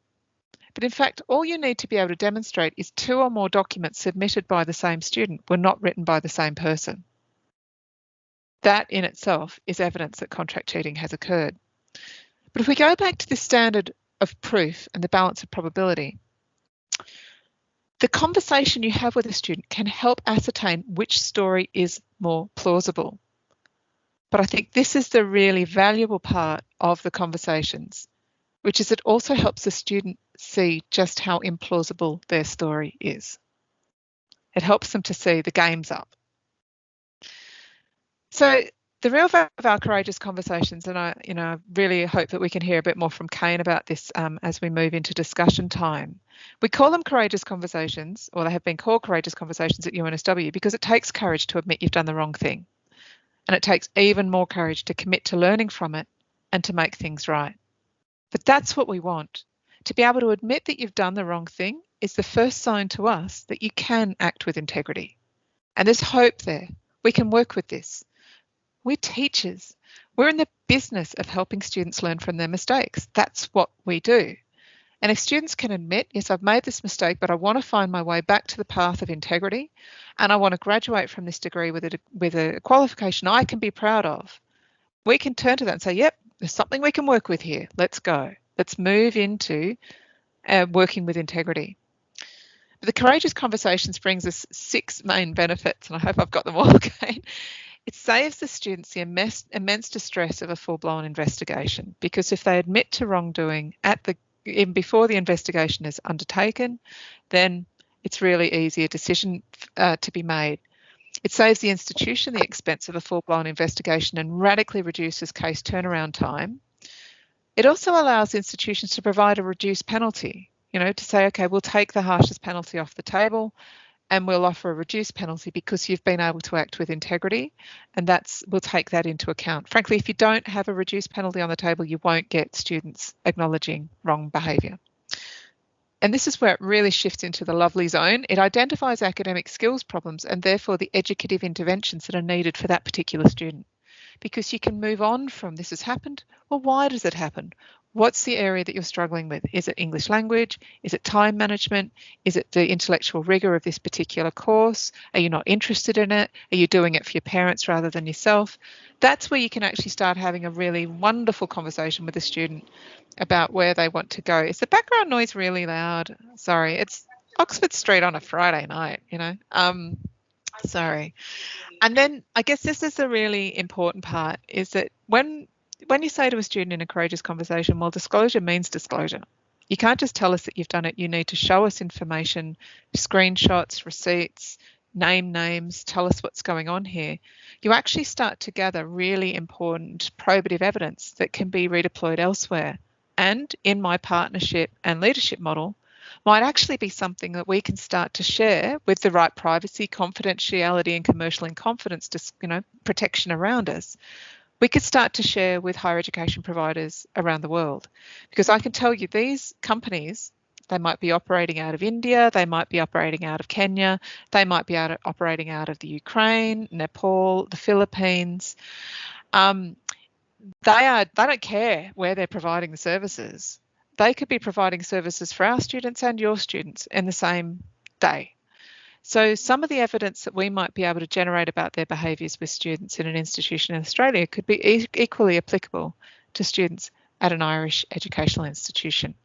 But in fact, all you need to be able to demonstrate is 2 or more documents submitted by the same student were not written by the same person. That in itself is evidence that contract cheating has occurred. But if we go back to the standard of proof and the balance of probability, the conversation you have with a student can help ascertain which story is more plausible. But I think this is the really valuable part of the conversations, which is it also helps the student see just how implausible their story is. It helps them to see the game's up. So the real value of our courageous conversations, and I really hope that we can hear a bit more from Kane about this as we move into discussion time. We call them courageous conversations, or they have been called courageous conversations at UNSW, because it takes courage to admit you've done the wrong thing. And it takes even more courage to commit to learning from it and to make things right. But that's what we want. To be able to admit that you've done the wrong thing is the first sign to us that you can act with integrity. And there's hope there. We can work with this. We're teachers. We're in the business of helping students learn from their mistakes. That's what we do. And if students can admit, yes, I've made this mistake, but I want to find my way back to the path of integrity, and I want to graduate from this degree with a qualification I can be proud of, we can turn to that and say, yep, there's something we can work with here. Let's go. Let's move into working with integrity. But the courageous conversations brings us 6 main benefits, and I hope I've got them all, okay? It saves the students the immense distress of a full-blown investigation, because if they admit to wrongdoing even before the investigation is undertaken, then it's really easy a decision to be made. It saves the institution the expense of a full-blown investigation and radically reduces case turnaround time. It also allows institutions to provide a reduced penalty, to say, okay, we'll take the harshest penalty off the table and we'll offer a reduced penalty because you've been able to act with integrity, and we'll take that into account. Frankly, if you don't have a reduced penalty on the table, you won't get students acknowledging wrong behaviour. And this is where it really shifts into the lovely zone. It identifies academic skills problems and therefore the educative interventions that are needed for that particular student. Because you can move on from this has happened, well, why does it happen? What's the area that you're struggling with? Is it English language? Is it time management? Is it the intellectual rigour of this particular course? Are you not interested in it? Are you doing it for your parents rather than yourself? That's where you can actually start having a really wonderful conversation with a student about where they want to go. Is the background noise really loud? Sorry, it's Oxford Street on a Friday night, sorry. And then I guess this is the really important part, is that when you say to a student in a courageous conversation, well, disclosure means disclosure. You can't just tell us that you've done it. You need to show us information, screenshots, receipts, names, tell us what's going on here. You actually start to gather really important probative evidence that can be redeployed elsewhere. And in my partnership and leadership model, might actually be something that we can start to share with the right privacy, confidentiality, and commercial in confidence, protection around us. We could start to share with higher education providers around the world, because I can tell you these companies, they might be operating out of India, they might be operating out of Kenya, they might be operating out of the Ukraine, Nepal, the Philippines. They don't care where they're providing the services. They could be providing services for our students and your students in the same day. So some of the evidence that we might be able to generate about their behaviours with students in an institution in Australia could be equally applicable to students at an Irish educational institution.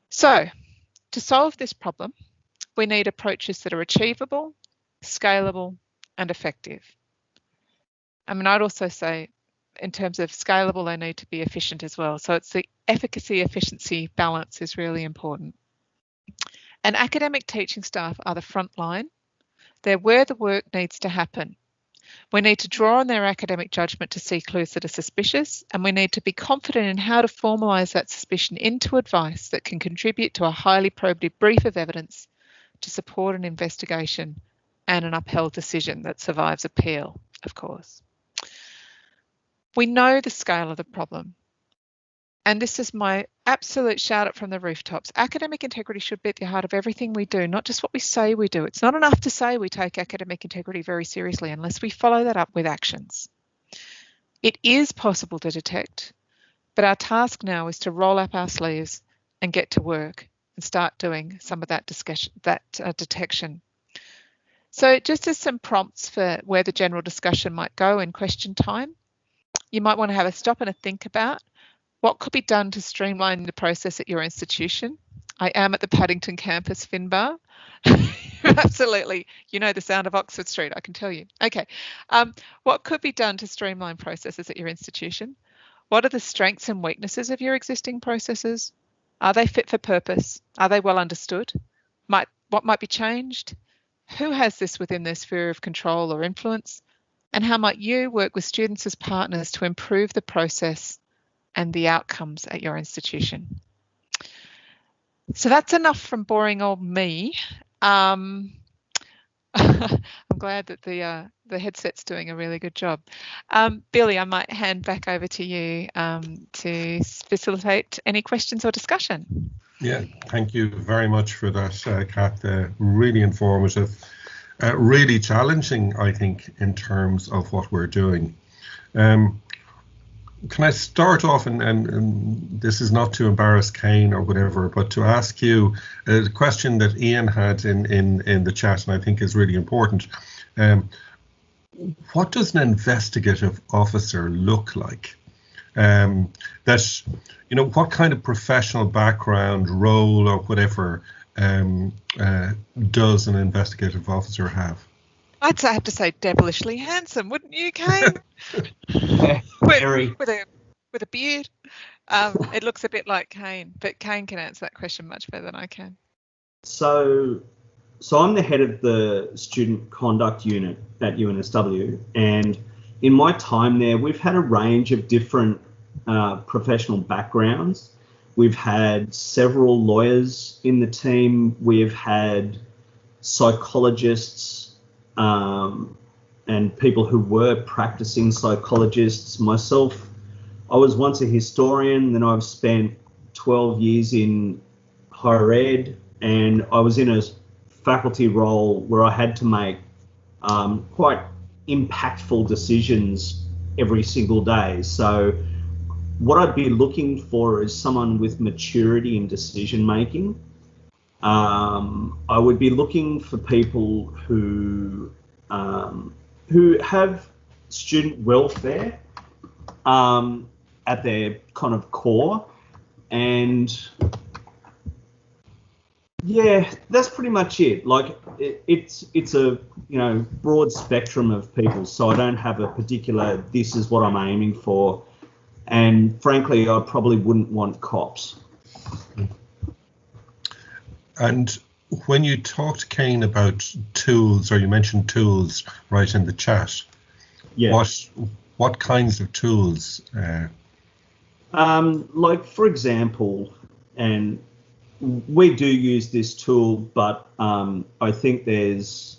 So, to solve this problem, we need approaches that are achievable, scalable, and effective. I mean, I'd also say in terms of scalable, they need to be efficient as well. So it's the efficacy-efficiency balance is really important. And academic teaching staff are the front line. They're where the work needs to happen. We need to draw on their academic judgment to see clues that are suspicious, and we need to be confident in how to formalise that suspicion into advice that can contribute to a highly probative brief of evidence to support an investigation and an upheld decision that survives appeal, of course. We know the scale of the problem, and this is my absolute shout out from the rooftops. Academic integrity should be at the heart of everything we do, not just what we say we do. It's not enough to say we take academic integrity very seriously unless we follow that up with actions. It is possible to detect, but our task now is to roll up our sleeves and get to work and start doing some of that detection. So just as some prompts for where the general discussion might go in question time, you might want to have a stop and a think about what could be done to streamline the process at your institution. I am at the Paddington campus, Finbar. Absolutely. You know the sound of Oxford Street, I can tell you. Okay. What could be done to streamline processes at your institution? What are the strengths and weaknesses of your existing processes? Are they fit for purpose? Are they well understood? What might be changed? Who has this within their sphere of control or influence? And how might you work with students as partners to improve the process and the outcomes at your institution? So that's enough from boring old me. I'm glad that the headset's doing a really good job. Billy, I might hand back over to you to facilitate any questions or discussion.
Yeah, thank you very much for that, Cath. Really informative, really challenging, I think, in terms of what we're doing. Can I start off, and this is not to embarrass Kane or whatever, but to ask you a question that Ian had in the chat, and I think is really important. What does an investigative officer look like? What kind of professional background, role, or whatever does an investigative officer have?
I'd have to say devilishly handsome, wouldn't you, Kane? with a beard. It looks a bit like Kane, but Kane can answer that question much better than I can.
So I'm the head of the student conduct unit at UNSW, and in my time there, we've had a range of different professional backgrounds. We've had several lawyers in the team. We've had psychologists and people who were practicing psychologists. Myself, I was once a historian, then I've spent 12 years in higher ed, and I was in a faculty role where I had to make quite impactful decisions every single day. So what I'd be looking for is someone with maturity in decision making. I would be looking for people who have student welfare at their kind of core, and yeah, that's pretty much it. Like it's a broad spectrum of people, so I don't have a particular this is what I'm aiming for, and frankly, I probably wouldn't want cops.
And when you talked, Kane, about tools, or you mentioned tools right in the chat,
yeah.
What kinds of tools?
Like, for example, and we do use this tool, but I think there's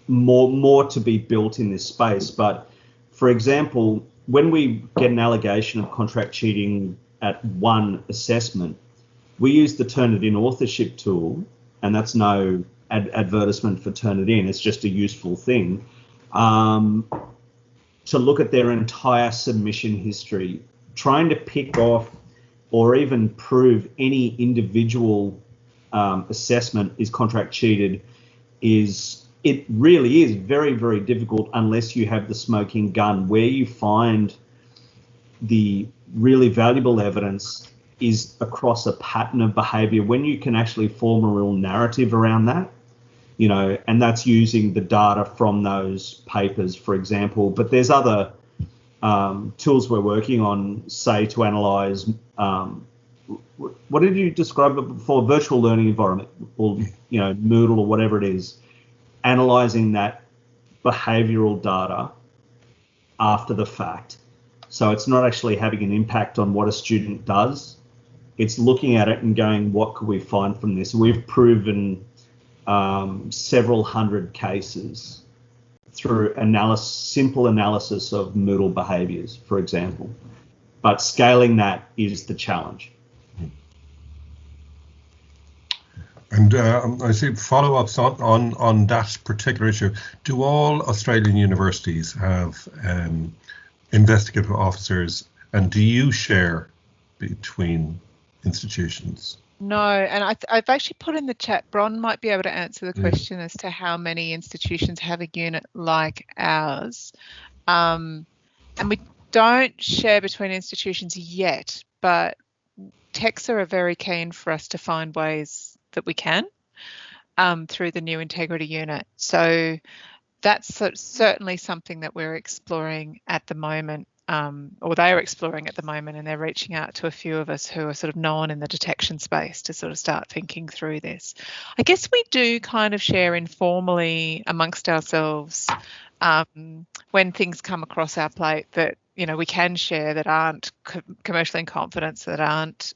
more to be built in this space. But for example, when we get an allegation of contract cheating at one assessment, we use the Turnitin authorship tool, and that's no advertisement for Turnitin, it's just a useful thing, to look at their entire submission history. Trying to pick off or even prove any individual assessment is contract cheated it really is very, very difficult unless you have the smoking gun. Where you find the really valuable evidence is across a pattern of behaviour, when you can actually form a real narrative around that, you know, and that's using the data from those papers, for example. But there's other tools we're working on, say, to analyse, what did you describe it before? Virtual learning environment, or, you know, Moodle or whatever it is, analysing that behavioural data after the fact. So it's not actually having an impact on what a student does. It's looking at it and going, what could we find from this? We've proven several hundred cases through simple analysis of Moodle behaviours, for example. But scaling that is the challenge.
And I see follow-ups on that particular issue. Do all Australian universities have investigative officers, and do you share between institutions?
No, and I've actually put in the chat, Bron might be able to answer the question as to how many institutions have a unit like ours. And we don't share between institutions yet, but techs are very keen for us to find ways that we can through the new integrity unit. So that's certainly something that we're exploring at the moment, or they are exploring at the moment, and they're reaching out to a few of us who are sort of known in the detection space to sort of start thinking through this. I guess we do kind of share informally amongst ourselves when things come across our plate that, you know, we can share that aren't commercially in confidence, that aren't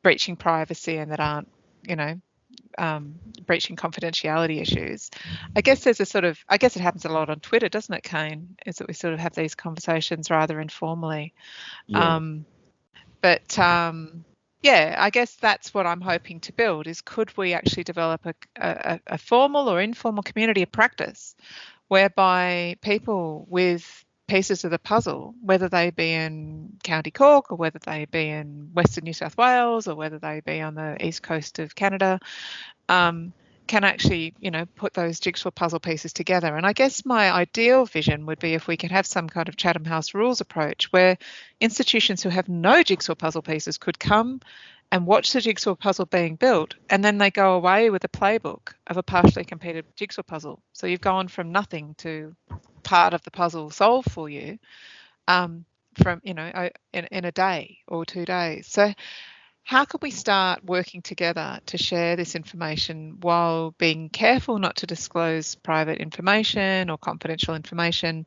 breaching privacy, and that aren't, you know, breaching confidentiality issues. I guess there's a sort of, I guess it happens a lot on Twitter, doesn't it, Kane? Is that we sort of have these conversations rather informally.
Yeah.
Yeah, I guess that's what I'm hoping to build, is could we actually develop a formal or informal community of practice whereby people with pieces of the puzzle, whether they be in County Cork or whether they be in Western New South Wales or whether they be on the east coast of Canada, can actually, you know, put those jigsaw puzzle pieces together. And I guess my ideal vision would be if we could have some kind of Chatham House rules approach where institutions who have no jigsaw puzzle pieces could come and watch the jigsaw puzzle being built, and then they go away with a playbook of a partially completed jigsaw puzzle. So you've gone from nothing to part of the puzzle solved for you from, you know, in a day or 2 days. So how could we start working together to share this information while being careful not to disclose private information or confidential information,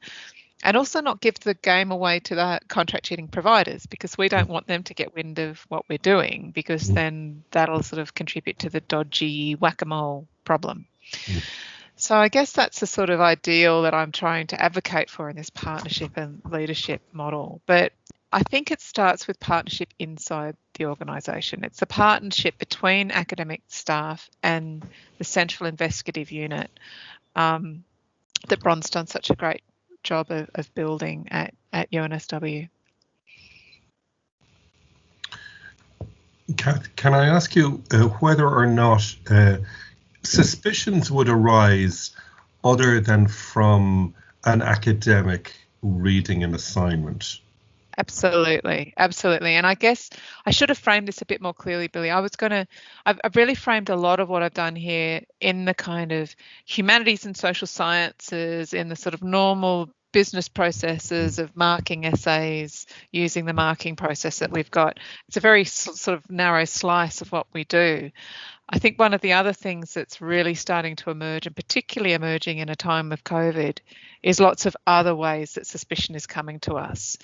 and also not give the game away to the contract cheating providers, because we don't want them to get wind of what we're doing, because then that'll sort of contribute to the dodgy whack-a-mole problem. So I guess that's the sort of ideal that I'm trying to advocate for in this partnership and leadership model. But I think it starts with partnership inside the organisation. It's a partnership between academic staff and the central investigative unit that Bron's done such a great job of building at UNSW.
Cath, can I ask you whether or not suspicions would arise other than from an academic reading an assignment?
Absolutely. And I guess I should have framed this a bit more clearly, Billy. I've really framed a lot of what I've done here in the kind of humanities and social sciences, in the sort of normal business processes of marking essays, using the marking process that we've got. It's a very sort of narrow slice of what we do. I think one of the other things that's really starting to emerge, and particularly emerging in a time of COVID, is lots of other ways that suspicion is coming to us.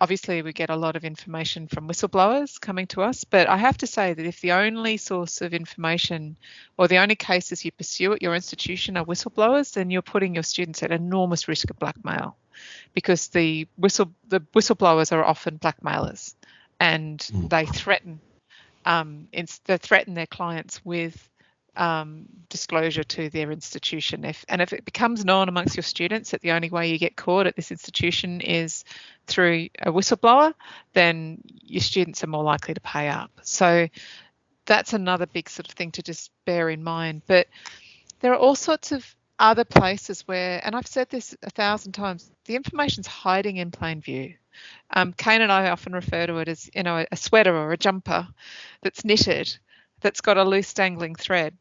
Obviously, we get a lot of information from whistleblowers coming to us, but I have to say that if the only source of information or the only cases you pursue at your institution are whistleblowers, then you're putting your students at enormous risk of blackmail, because the whistleblowers are often blackmailers, and they threaten their clients with disclosure to their institution. If it becomes known amongst your students that the only way you get caught at this institution is through a whistleblower, then your students are more likely to pay up. So that's another big sort of thing to just bear in mind. But there are all sorts of other places where, and I've said this 1,000 times, the information's hiding in plain view. Kane and I often refer to it as, a sweater or a jumper that's knitted, that's got a loose dangling thread.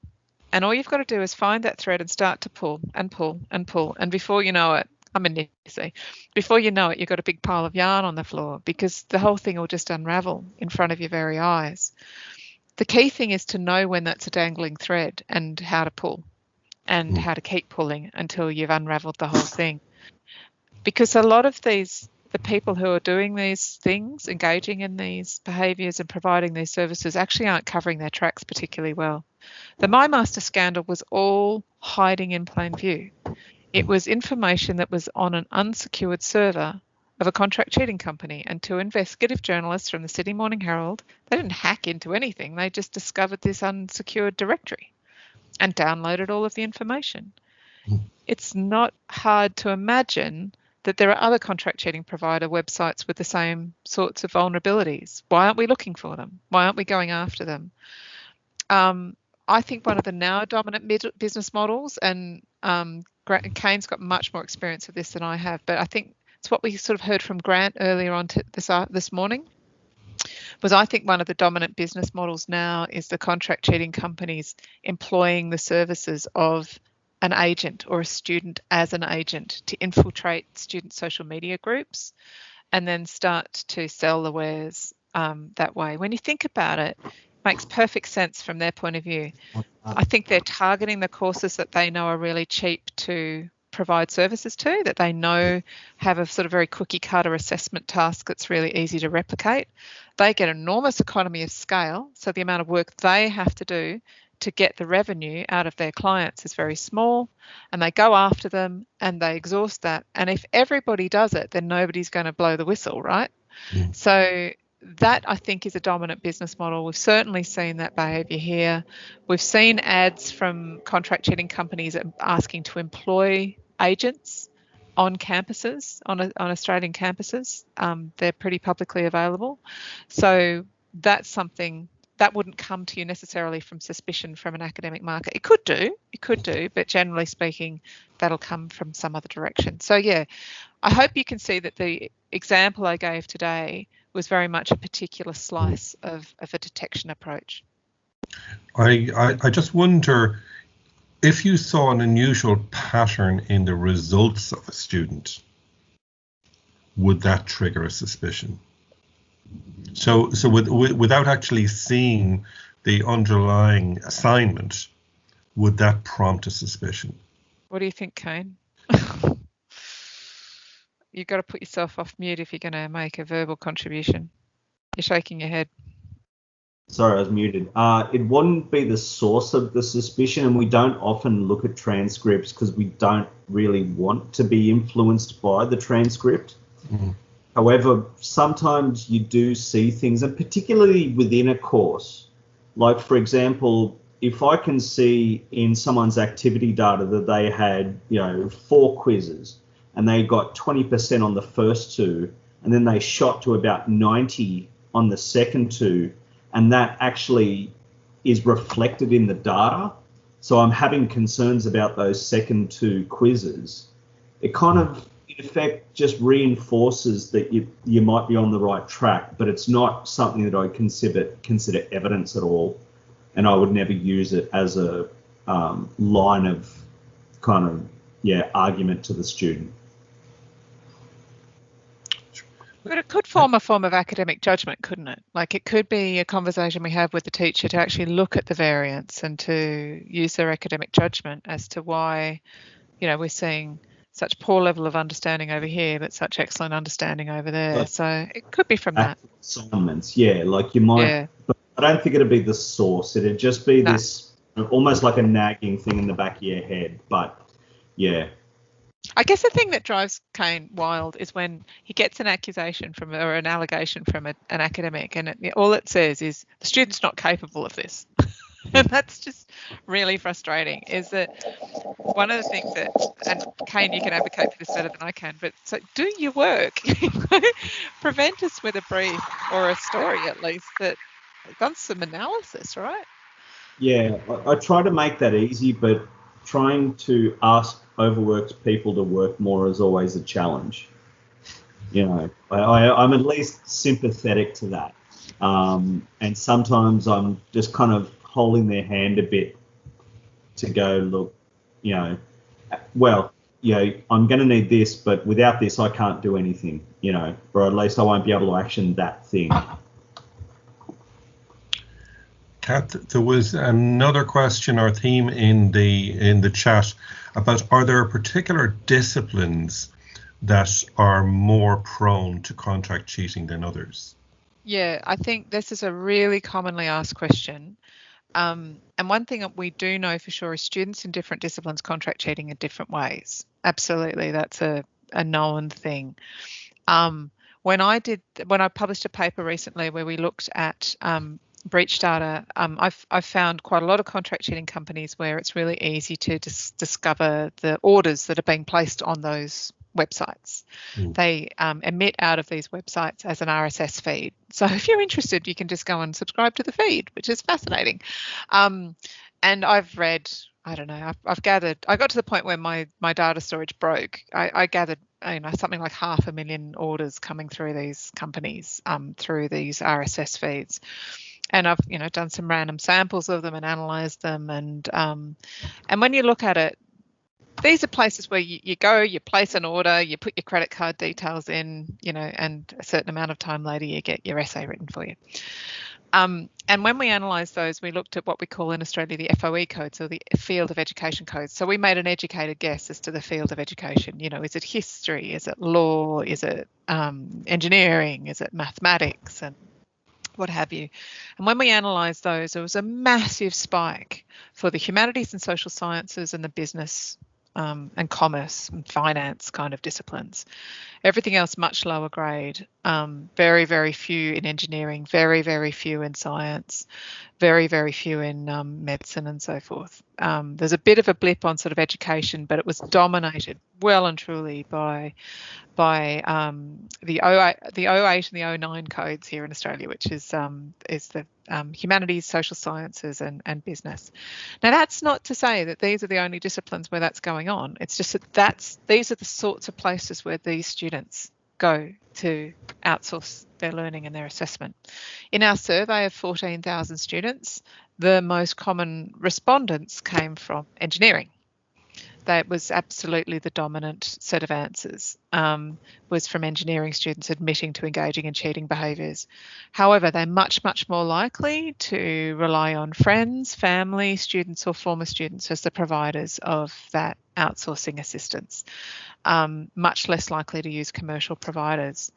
And all you've got to do is find that thread and start to pull and pull and pull. And before you know it, I'm a nitty. Before you know it, you've got a big pile of yarn on the floor, because the whole thing will just unravel in front of your very eyes. The key thing is to know when that's a dangling thread and how to pull and how to keep pulling until you've unraveled the whole thing. Because a lot of the people who are doing these things, engaging in these behaviours and providing these services, actually aren't covering their tracks particularly well. The MyMaster scandal was all hiding in plain view. It was information that was on an unsecured server of a contract cheating company, and two investigative journalists from the Sydney Morning Herald, they didn't hack into anything, they just discovered this unsecured directory and downloaded all of the information. It's not hard to imagine that there are other contract cheating provider websites with the same sorts of vulnerabilities. Why aren't we looking for them? Why aren't we going after them? I think one of the now dominant business models, and Kane's got much more experience with this than I have, but I think it's what we sort of heard from Grant earlier on this morning, was I think one of the dominant business models now is the contract cheating companies employing the services of an agent or a student as an agent to infiltrate student social media groups and then start to sell the wares that way. When you think about it, makes perfect sense from their point of view. I think they're targeting the courses that they know are really cheap to provide services to, that they know have a sort of very cookie cutter assessment task that's really easy to replicate. They get enormous economy of scale, so the amount of work they have to do to get the revenue out of their clients is very small, and they go after them and they exhaust that. And if everybody does it, then nobody's going to blow the whistle, right? So that, I think, is a dominant business model. We've certainly seen that behaviour here. We've seen ads from contract cheating companies asking to employ agents on campuses, on Australian campuses. They're pretty publicly available. So that's something that wouldn't come to you necessarily from suspicion from an academic market. It could do, but generally speaking, that'll come from some other direction. So yeah, I hope you can see that the example I gave today was very much a particular slice of a detection approach.
I just wonder if you saw an unusual pattern in the results of a student, would that trigger a suspicion? So without actually seeing the underlying assignment, would that prompt a suspicion?
What do you think, Kane? You've got to put yourself off mute if you're going to make a verbal contribution. You're shaking your head.
Sorry, I was muted. It wouldn't be the source of the suspicion, and we don't often look at transcripts because we don't really want to be influenced by the transcript. Mm-hmm. However, sometimes you do see things, and particularly within a course. Like, for example, if I can see in someone's activity data that they had, 4 quizzes, and they got 20% on the first 2, and then they shot to about 90 on the second 2, and that actually is reflected in the data. So I'm having concerns about those second 2 quizzes. It kind of, in effect, just reinforces that you might be on the right track, but it's not something that I consider evidence at all, and I would never use it as a line of argument to the student.
But it could form a form of academic judgment, couldn't it? Like, it could be a conversation we have with the teacher to actually look at the variance and to use their academic judgment as to why, we're seeing such poor level of understanding over here, but such excellent understanding over there. So it could be from that.
Assignments, like you might, but I don't think it'd be the source. It'd just be this almost like a nagging thing in the back of your head. But yeah.
I guess the thing that drives Kane wild is when he gets an accusation or an allegation from an academic, and all it says is the student's not capable of this. And that's just really frustrating. Is that one of the things that, and Kane, you can advocate for this better than I can, but so do your work. Prevent us with a brief or a story at least that done some analysis, right?
Yeah, I try to make that easy, but trying to ask overworked people to work more is always a challenge. You know, I'm at least sympathetic to that. And sometimes I'm just kind of holding their hand a bit to go, look, you know, well, you know, I'm going to need this, but without this, I can't do anything, you know, or at least I won't be able to action that thing.
Cath, there was another question or theme in the chat about, are there particular disciplines that are more prone to contract cheating than others?
Yeah, I think this is a really commonly asked question. And one thing that we do know for sure is students in different disciplines contract cheating in different ways. Absolutely, that's a known thing. When I published a paper recently where we looked at breach data, I've found quite a lot of contract cheating companies where it's really easy to discover the orders that are being placed on those websites. They emit out of these websites as an RSS feed. So if you're interested, you can just go and subscribe to the feed, which is fascinating. And I've read, I don't know, I've gathered, I got to the point where my data storage broke. I gathered, you know, something like 500,000 orders coming through these companies through these RSS feeds. And I've, you know, done some random samples of them and analysed them. And when you look at it, these are places where you go, you place an order, you put your credit card details in, you know, and a certain amount of time later you get your essay written for you. And when we analysed those, we looked at what we call in Australia the FOE codes, or the field of education codes. So we made an educated guess as to the field of education. You know, is it history? Is it law? Is it engineering? Is it mathematics? And what have you. And when we analysed those, there was a massive spike for the humanities and social sciences and the business and commerce and finance kind of disciplines. Everything else much lower grade, very, very few in engineering, very, very few in science, very, very few in medicine and so forth. There's a bit of a blip on sort of education, but it was dominated well and truly by the 08 and the 09 codes here in Australia, which is the humanities, social sciences and business. Now, that's not to say that these are the only disciplines where that's going on. It's just that these are the sorts of places where these students go to outsource their learning and their assessment. In our survey of 14,000 students, the most common respondents came from engineering. That was absolutely the dominant set of answers, was from engineering students admitting to engaging in cheating behaviours. However, they're much, much more likely to rely on friends, family, students or former students as the providers of that outsourcing assistance. Much less likely to use commercial providers.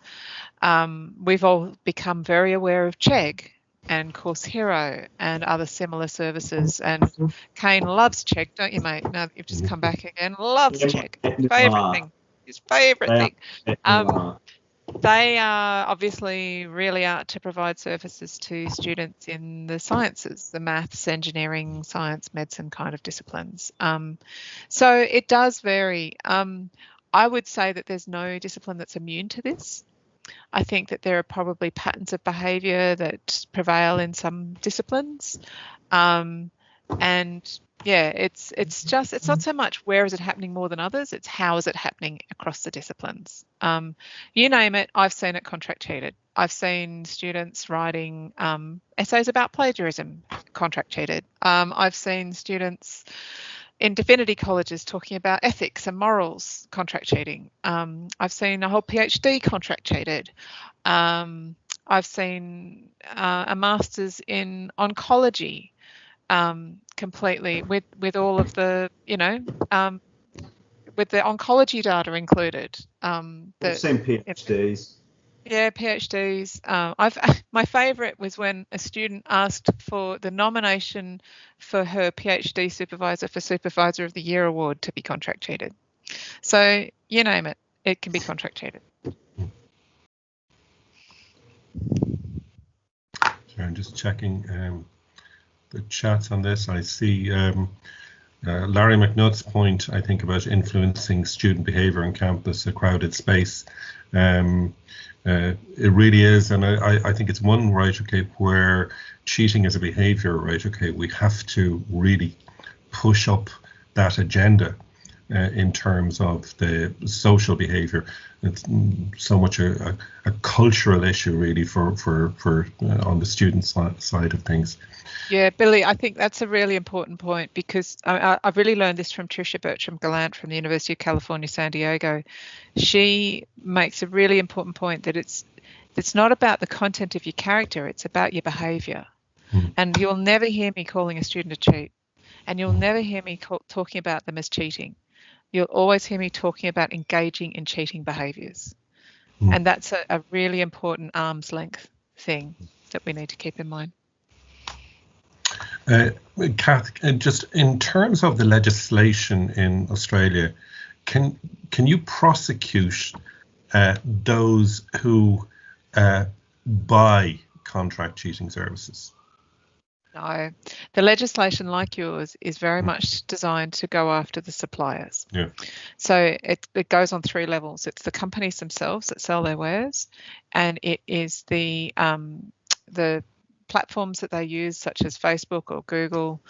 We've all become very aware of Chegg and Course Hero and other similar services. And Kane loves Chegg, don't you, mate? Now that you've just come back again, loves Chegg. Favourite thing. His favourite thing. They are obviously really out to provide services to students in the sciences, the maths, engineering, science, medicine kind of disciplines. So it does vary. I would say that there's no discipline that's immune to this. I think that there are probably patterns of behaviour that prevail in some disciplines. And yeah, it's not so much where is it happening more than others, it's how is it happening across the disciplines. You name it, I've seen it contract cheated. I've seen students writing essays about plagiarism contract cheated. I've seen students in divinity colleges talking about ethics and morals contract cheating. I've seen a whole PhD contract cheated. I've seen a master's in oncology completely with all of the, you know, with the oncology data included.
I've seen PhDs.
Yeah, PhDs. My favourite was when a student asked for the nomination for her PhD supervisor for Supervisor of the Year award to be contract cheated. So you name it, it can be contract cheated.
Sorry, I'm just checking the chats on this. I see Larry McNutt's point, I think, about influencing student behaviour on campus, a crowded space. It really is, and I think it's one, right, okay, where cheating is a behaviour, right, okay, we have to really push up that agenda in terms of the social behaviour. It's so much a cultural issue really for on the student side of things.
Yeah, Billy, I think that's a really important point, because I've really learned this from Tricia Bertram-Gallant from the University of California, San Diego. She makes a really important point that it's not about the content of your character, it's about your behaviour. And you'll never hear me calling a student a cheat, and you'll never hear me talking about them as cheating. You'll always hear me talking about engaging in cheating behaviours. And that's a really important arm's length thing that we need to keep in mind.
Cath, just in terms of the legislation in Australia, can you prosecute those who buy contract cheating services?
No, the legislation like yours is very much designed to go after the suppliers.
Yeah.
So it goes on 3 levels. It's the companies themselves that sell their wares, and it is the platforms that they use, such as Facebook or Google,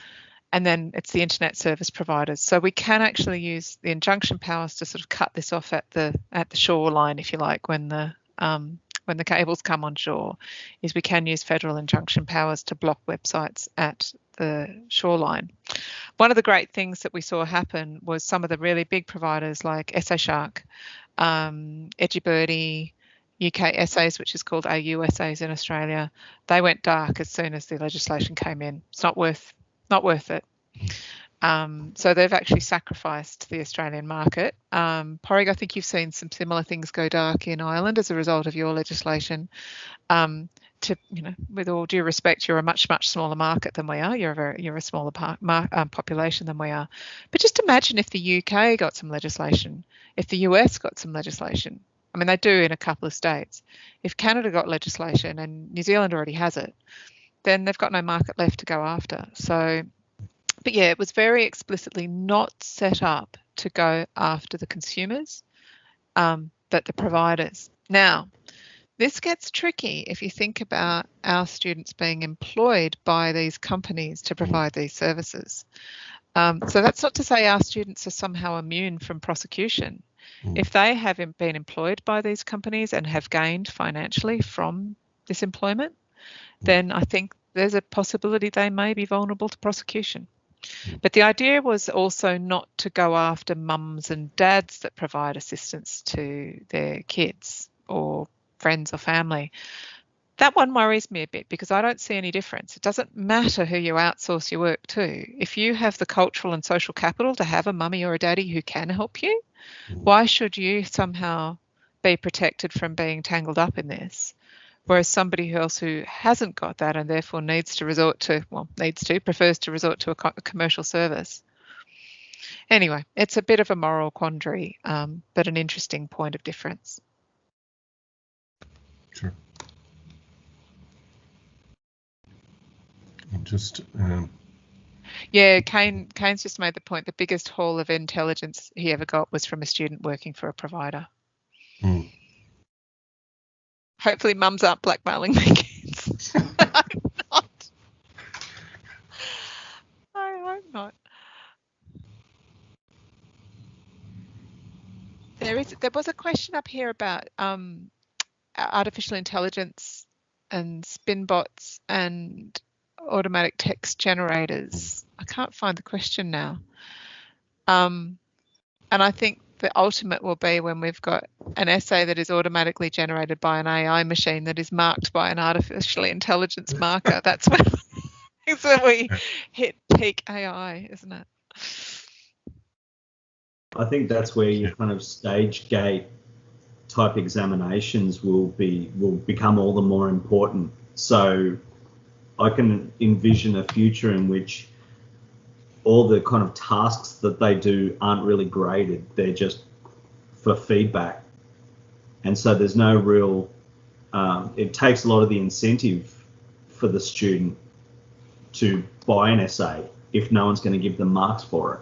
and then it's the internet service providers. So we can actually use the injunction powers to sort of cut this off at the shoreline, if you like, when the cables come on shore, is we can use federal injunction powers to block websites at the shoreline. One of the great things that we saw happen was some of the really big providers like SA Shark, EduBirdie, UK Essays, which is called AU Essays in Australia, they went dark as soon as the legislation came in. It's not worth it. So they've actually sacrificed the Australian market. Porrig, I think you've seen some similar things go dark in Ireland as a result of your legislation. With all due respect, you're a much smaller market than we are. You're a smaller population than we are. But just imagine if the UK got some legislation, if the US got some legislation. I mean, they do in a couple of states. If Canada got legislation and New Zealand already has it, then they've got no market left to go after. So, but yeah, it was very explicitly not set up to go after the consumers, but the providers. Now, this gets tricky if you think about our students being employed by these companies to provide these services. So that's not to say our students are somehow immune from prosecution. If they have been employed by these companies and have gained financially from this employment, then I think there's a possibility they may be vulnerable to prosecution. But the idea was also not to go after mums and dads that provide assistance to their kids or friends or family. That one worries me a bit because I don't see any difference. It doesn't matter who you outsource your work to. If you have the cultural and social capital to have a mummy or a daddy who can help you, why should you somehow be protected from being tangled up in this? Whereas somebody else who hasn't got that and therefore prefers to resort to a commercial service. Anyway, it's a bit of a moral quandary, but an interesting point of difference.
Sure. Just
yeah, Kane's just made the point. The biggest haul of intelligence he ever got was from a student working for a provider. Hopefully mums aren't blackmailing their kids. I hope not. There was a question up here about artificial intelligence and spin bots and automatic text generators. I can't find the question now. And I think the ultimate will be when we've got an essay that is automatically generated by an AI machine that is marked by an artificial intelligence marker. That's when we hit peak AI, isn't it?
I think that's where your kind of stage gate type examinations will become all the more important. So I can envision a future in which all the kind of tasks that they do aren't really graded. They're just for feedback. And so there's no real, it takes a lot of the incentive for the student to buy an essay if no one's going to give them marks for it.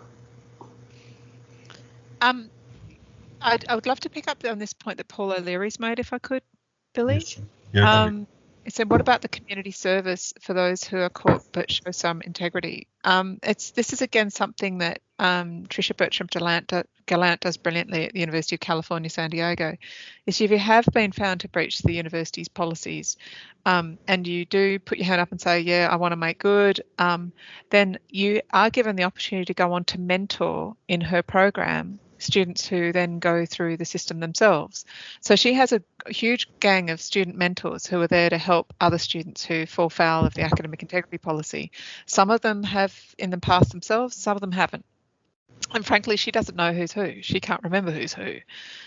I would love to pick up on this point that Paul O'Leary's made, if I could, Billy.
Yes, yeah.
He said, what about the community service for those who are caught but show some integrity? This is again something that Tricia Bertram-Gallant does brilliantly at the University of California, San Diego, is if you have been found to breach the university's policies, and you do put your hand up and say, yeah, I want to make good, then you are given the opportunity to go on to mentor in her program students who then go through the system themselves. So she has a huge gang of student mentors who are there to help other students who fall foul of the academic integrity policy. Some of them have in the past themselves, some of them haven't. And frankly, she doesn't know who's who. She can't remember who's who.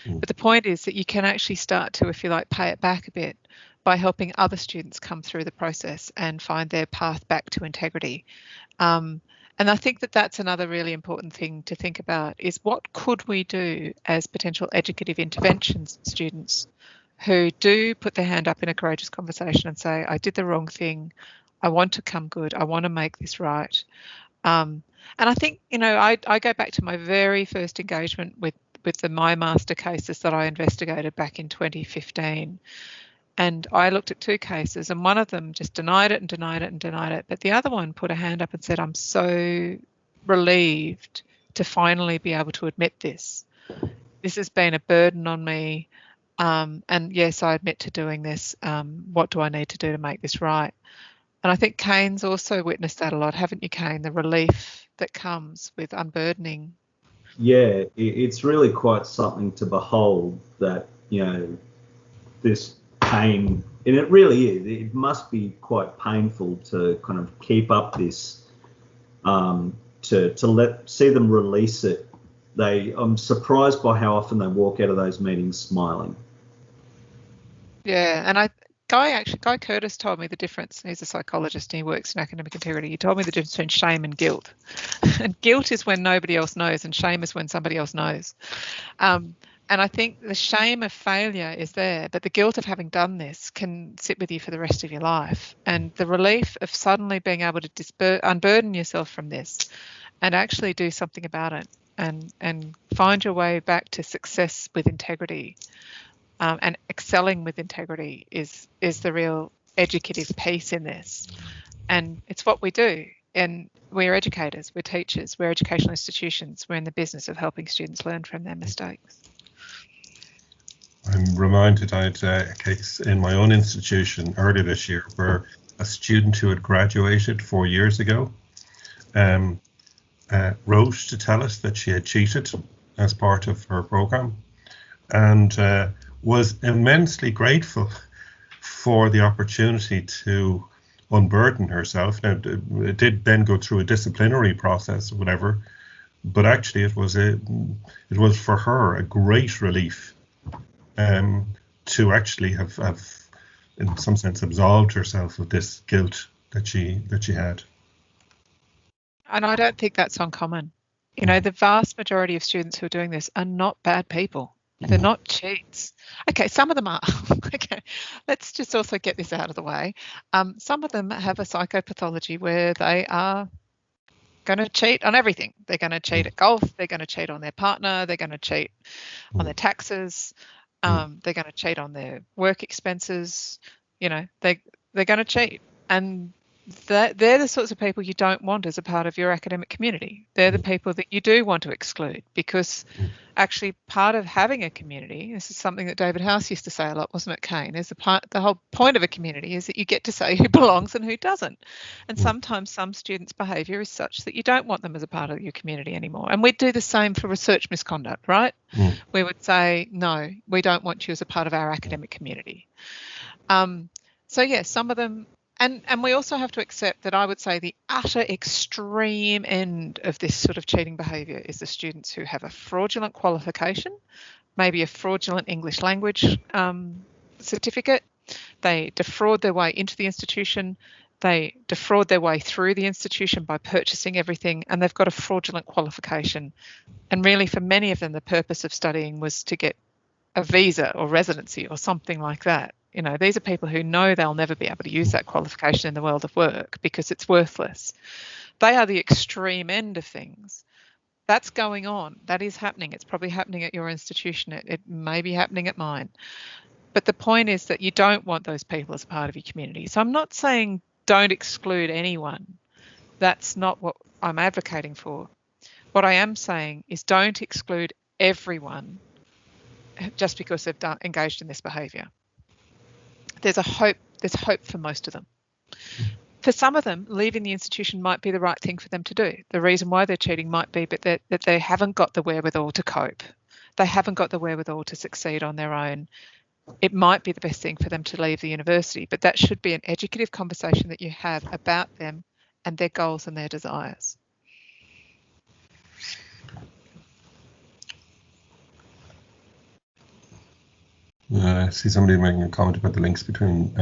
But the point is that you can actually start to, if you like, pay it back a bit by helping other students come through the process and find their path back to integrity. And I think that that's another really important thing to think about is what could we do as potential educative interventions students who do put their hand up in a courageous conversation and say, I did the wrong thing. I want to come good. I want to make this right. And I think, I go back to my very first engagement with the My Master cases that I investigated back in 2015. And I looked at two cases, and one of them just denied it and denied it and denied it. But the other one put a hand up and said, I'm so relieved to finally be able to admit this. This has been a burden on me. And yes, I admit to doing this. What do I need to do to make this right? And I think Kane's also witnessed that a lot, haven't you, Kane? The relief that comes with unburdening.
Yeah, it's really quite something to behold that, this pain, and it really is, it must be quite painful to kind of keep up this, to see them release it. I'm surprised by how often they walk out of those meetings smiling.
Yeah, and Guy Curtis told me the difference. He's a psychologist and he works in academic integrity. He told me the difference between shame and guilt. And guilt is when nobody else knows, and shame is when somebody else knows. And I think the shame of failure is there, but the guilt of having done this can sit with you for the rest of your life. And the relief of suddenly being able to unburden yourself from this and actually do something about it and find your way back to success with integrity and excelling with integrity is the real educative piece in this. And it's what we do. And we're educators, we're teachers, we're educational institutions. We're in the business of helping students learn from their mistakes.
I'm reminded I had a case in my own institution earlier this year where a student who had graduated 4 years ago wrote to tell us that she had cheated as part of her program and was immensely grateful for the opportunity to unburden herself. Now, it did then go through a disciplinary process or whatever, but actually it was for her a great relief to actually have in some sense absolved herself of this guilt that she had.
And I don't think that's uncommon. The vast majority of students who are doing this are not bad people. They're not cheats. Okay, some of them are. Okay, let's just also get this out of the way. Some of them have a psychopathology where they are going to cheat on everything. They're going to cheat at golf. They're going to cheat on their partner. They're going to cheat on their taxes. They're going to cheat on their work expenses. They're going to cheat. And they're the sorts of people you don't want as a part of your academic community. They're the people that you do want to exclude, because actually part of having a community, this is something that David House used to say a lot, wasn't it, Kane? Is the whole point of a community is that you get to say who belongs and who doesn't. And sometimes some students' behaviour is such that you don't want them as a part of your community anymore. And we'd do the same for research misconduct, right? We would say, no, we don't want you as a part of our academic community. So yeah, some of them. And we also have to accept that I would say the utter extreme end of this sort of cheating behaviour is the students who have a fraudulent qualification, maybe a fraudulent English language certificate. They defraud their way into the institution. They defraud their way through the institution by purchasing everything, and they've got a fraudulent qualification. And really, for many of them, the purpose of studying was to get a visa or residency or something like that. These are people who know they'll never be able to use that qualification in the world of work because it's worthless. They are the extreme end of things. That's going on. That is happening. It's probably happening at your institution. It may be happening at mine. But the point is that you don't want those people as part of your community. So I'm not saying don't exclude anyone. That's not what I'm advocating for. What I am saying is don't exclude everyone just because they've engaged in this behaviour. There's hope for most of them. For some of them, leaving the institution might be the right thing for them to do. The reason why they're cheating might be that they haven't got the wherewithal to cope. They haven't got the wherewithal to succeed on their own. It might be the best thing for them to leave the university, but that should be an educative conversation that you have about them and their goals and their desires.
I see somebody making a comment about the links between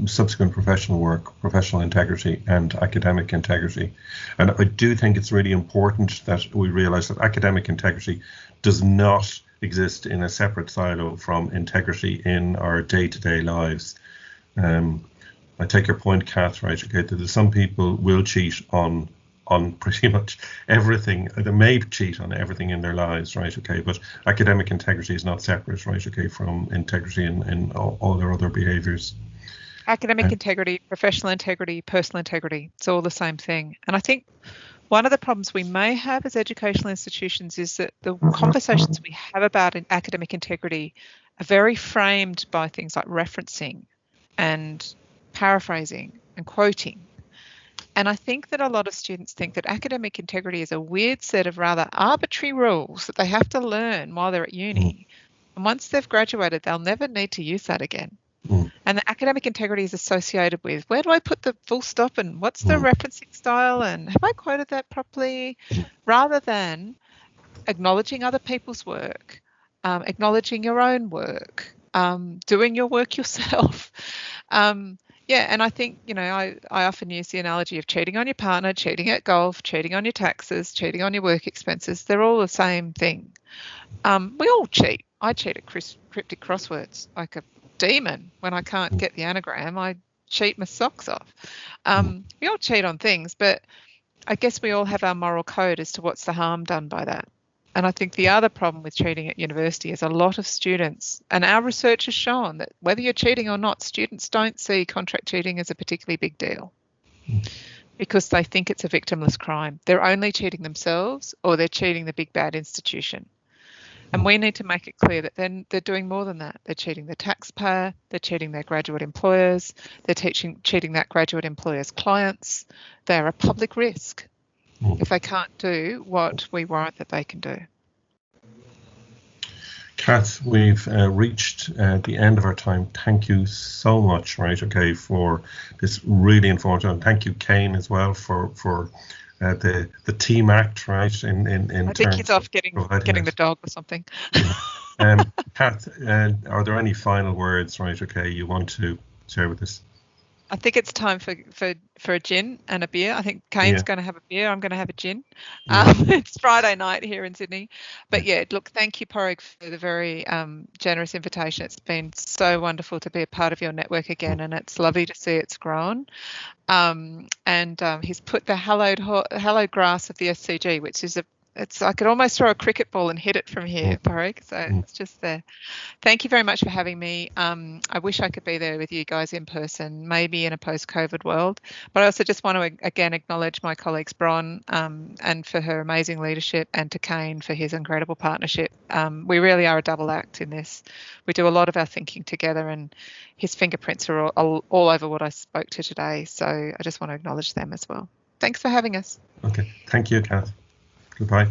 subsequent professional work, professional integrity, and academic integrity. And I do think it's really important that we realise that academic integrity does not exist in a separate silo from integrity in our day-to-day lives. I take your point, Cath, right? Okay, that some people will cheat on pretty much everything. They may cheat on everything in their lives, right? Okay, but academic integrity is not separate, right? Okay, from integrity in all their other behaviours.
Academic integrity, professional integrity, personal integrity, it's all the same thing. And I think one of the problems we may have as educational institutions is that the conversations we have about academic integrity are very framed by things like referencing and paraphrasing and quoting. And I think that a lot of students think that academic integrity is a weird set of rather arbitrary rules that they have to learn while they're at uni. And once they've graduated, they'll never need to use that again. And the academic integrity is associated with, where do I put the full stop and what's the referencing style and have I quoted that properly? Rather than acknowledging other people's work, acknowledging your own work, doing your work yourself. Yeah, and I think, I often use the analogy of cheating on your partner, cheating at golf, cheating on your taxes, cheating on your work expenses. They're all the same thing. We all cheat. I cheat at cryptic crosswords like a demon. When I can't get the anagram, I cheat my socks off. We all cheat on things, but I guess we all have our moral code as to what's the harm done by that. And I think the other problem with cheating at university is a lot of students, and our research has shown that whether you're cheating or not, students don't see contract cheating as a particularly big deal because they think it's a victimless crime. They're only cheating themselves or they're cheating the big bad institution. And we need to make it clear that then they're doing more than that. They're cheating the taxpayer, they're cheating their graduate employers, they're cheating that graduate employer's clients. They're a public risk if they can't do what we warrant that they can do.
Cath, we've reached the end of our time. Thank you so much, right, okay, for this really informative. And thank you, Kane, as well, for the team act, right? I
think he's off getting the dog or something.
Cath, are there any final words, right, okay, you want to share with us?
I think it's time for a gin and a beer. I think Kane's going to have a beer. I'm going to have a gin. It's Friday night here in Sydney. But look, thank you, Porrig, for the very generous invitation. It's been so wonderful to be a part of your network again, and it's lovely to see it's grown. He's put the hallowed grass of the SCG, which is I could almost throw a cricket ball and hit it from here, Porrig. So it's just there. Thank you very much for having me. I wish I could be there with you guys in person, maybe in a post-COVID world. But I also just want to again acknowledge my colleagues Bron and for her amazing leadership, and to Kane for his incredible partnership. We really are a double act in this. We do a lot of our thinking together, and his fingerprints are all over what I spoke to today. So I just want to acknowledge them as well. Thanks for having us.
Okay, thank you, Cath. Goodbye.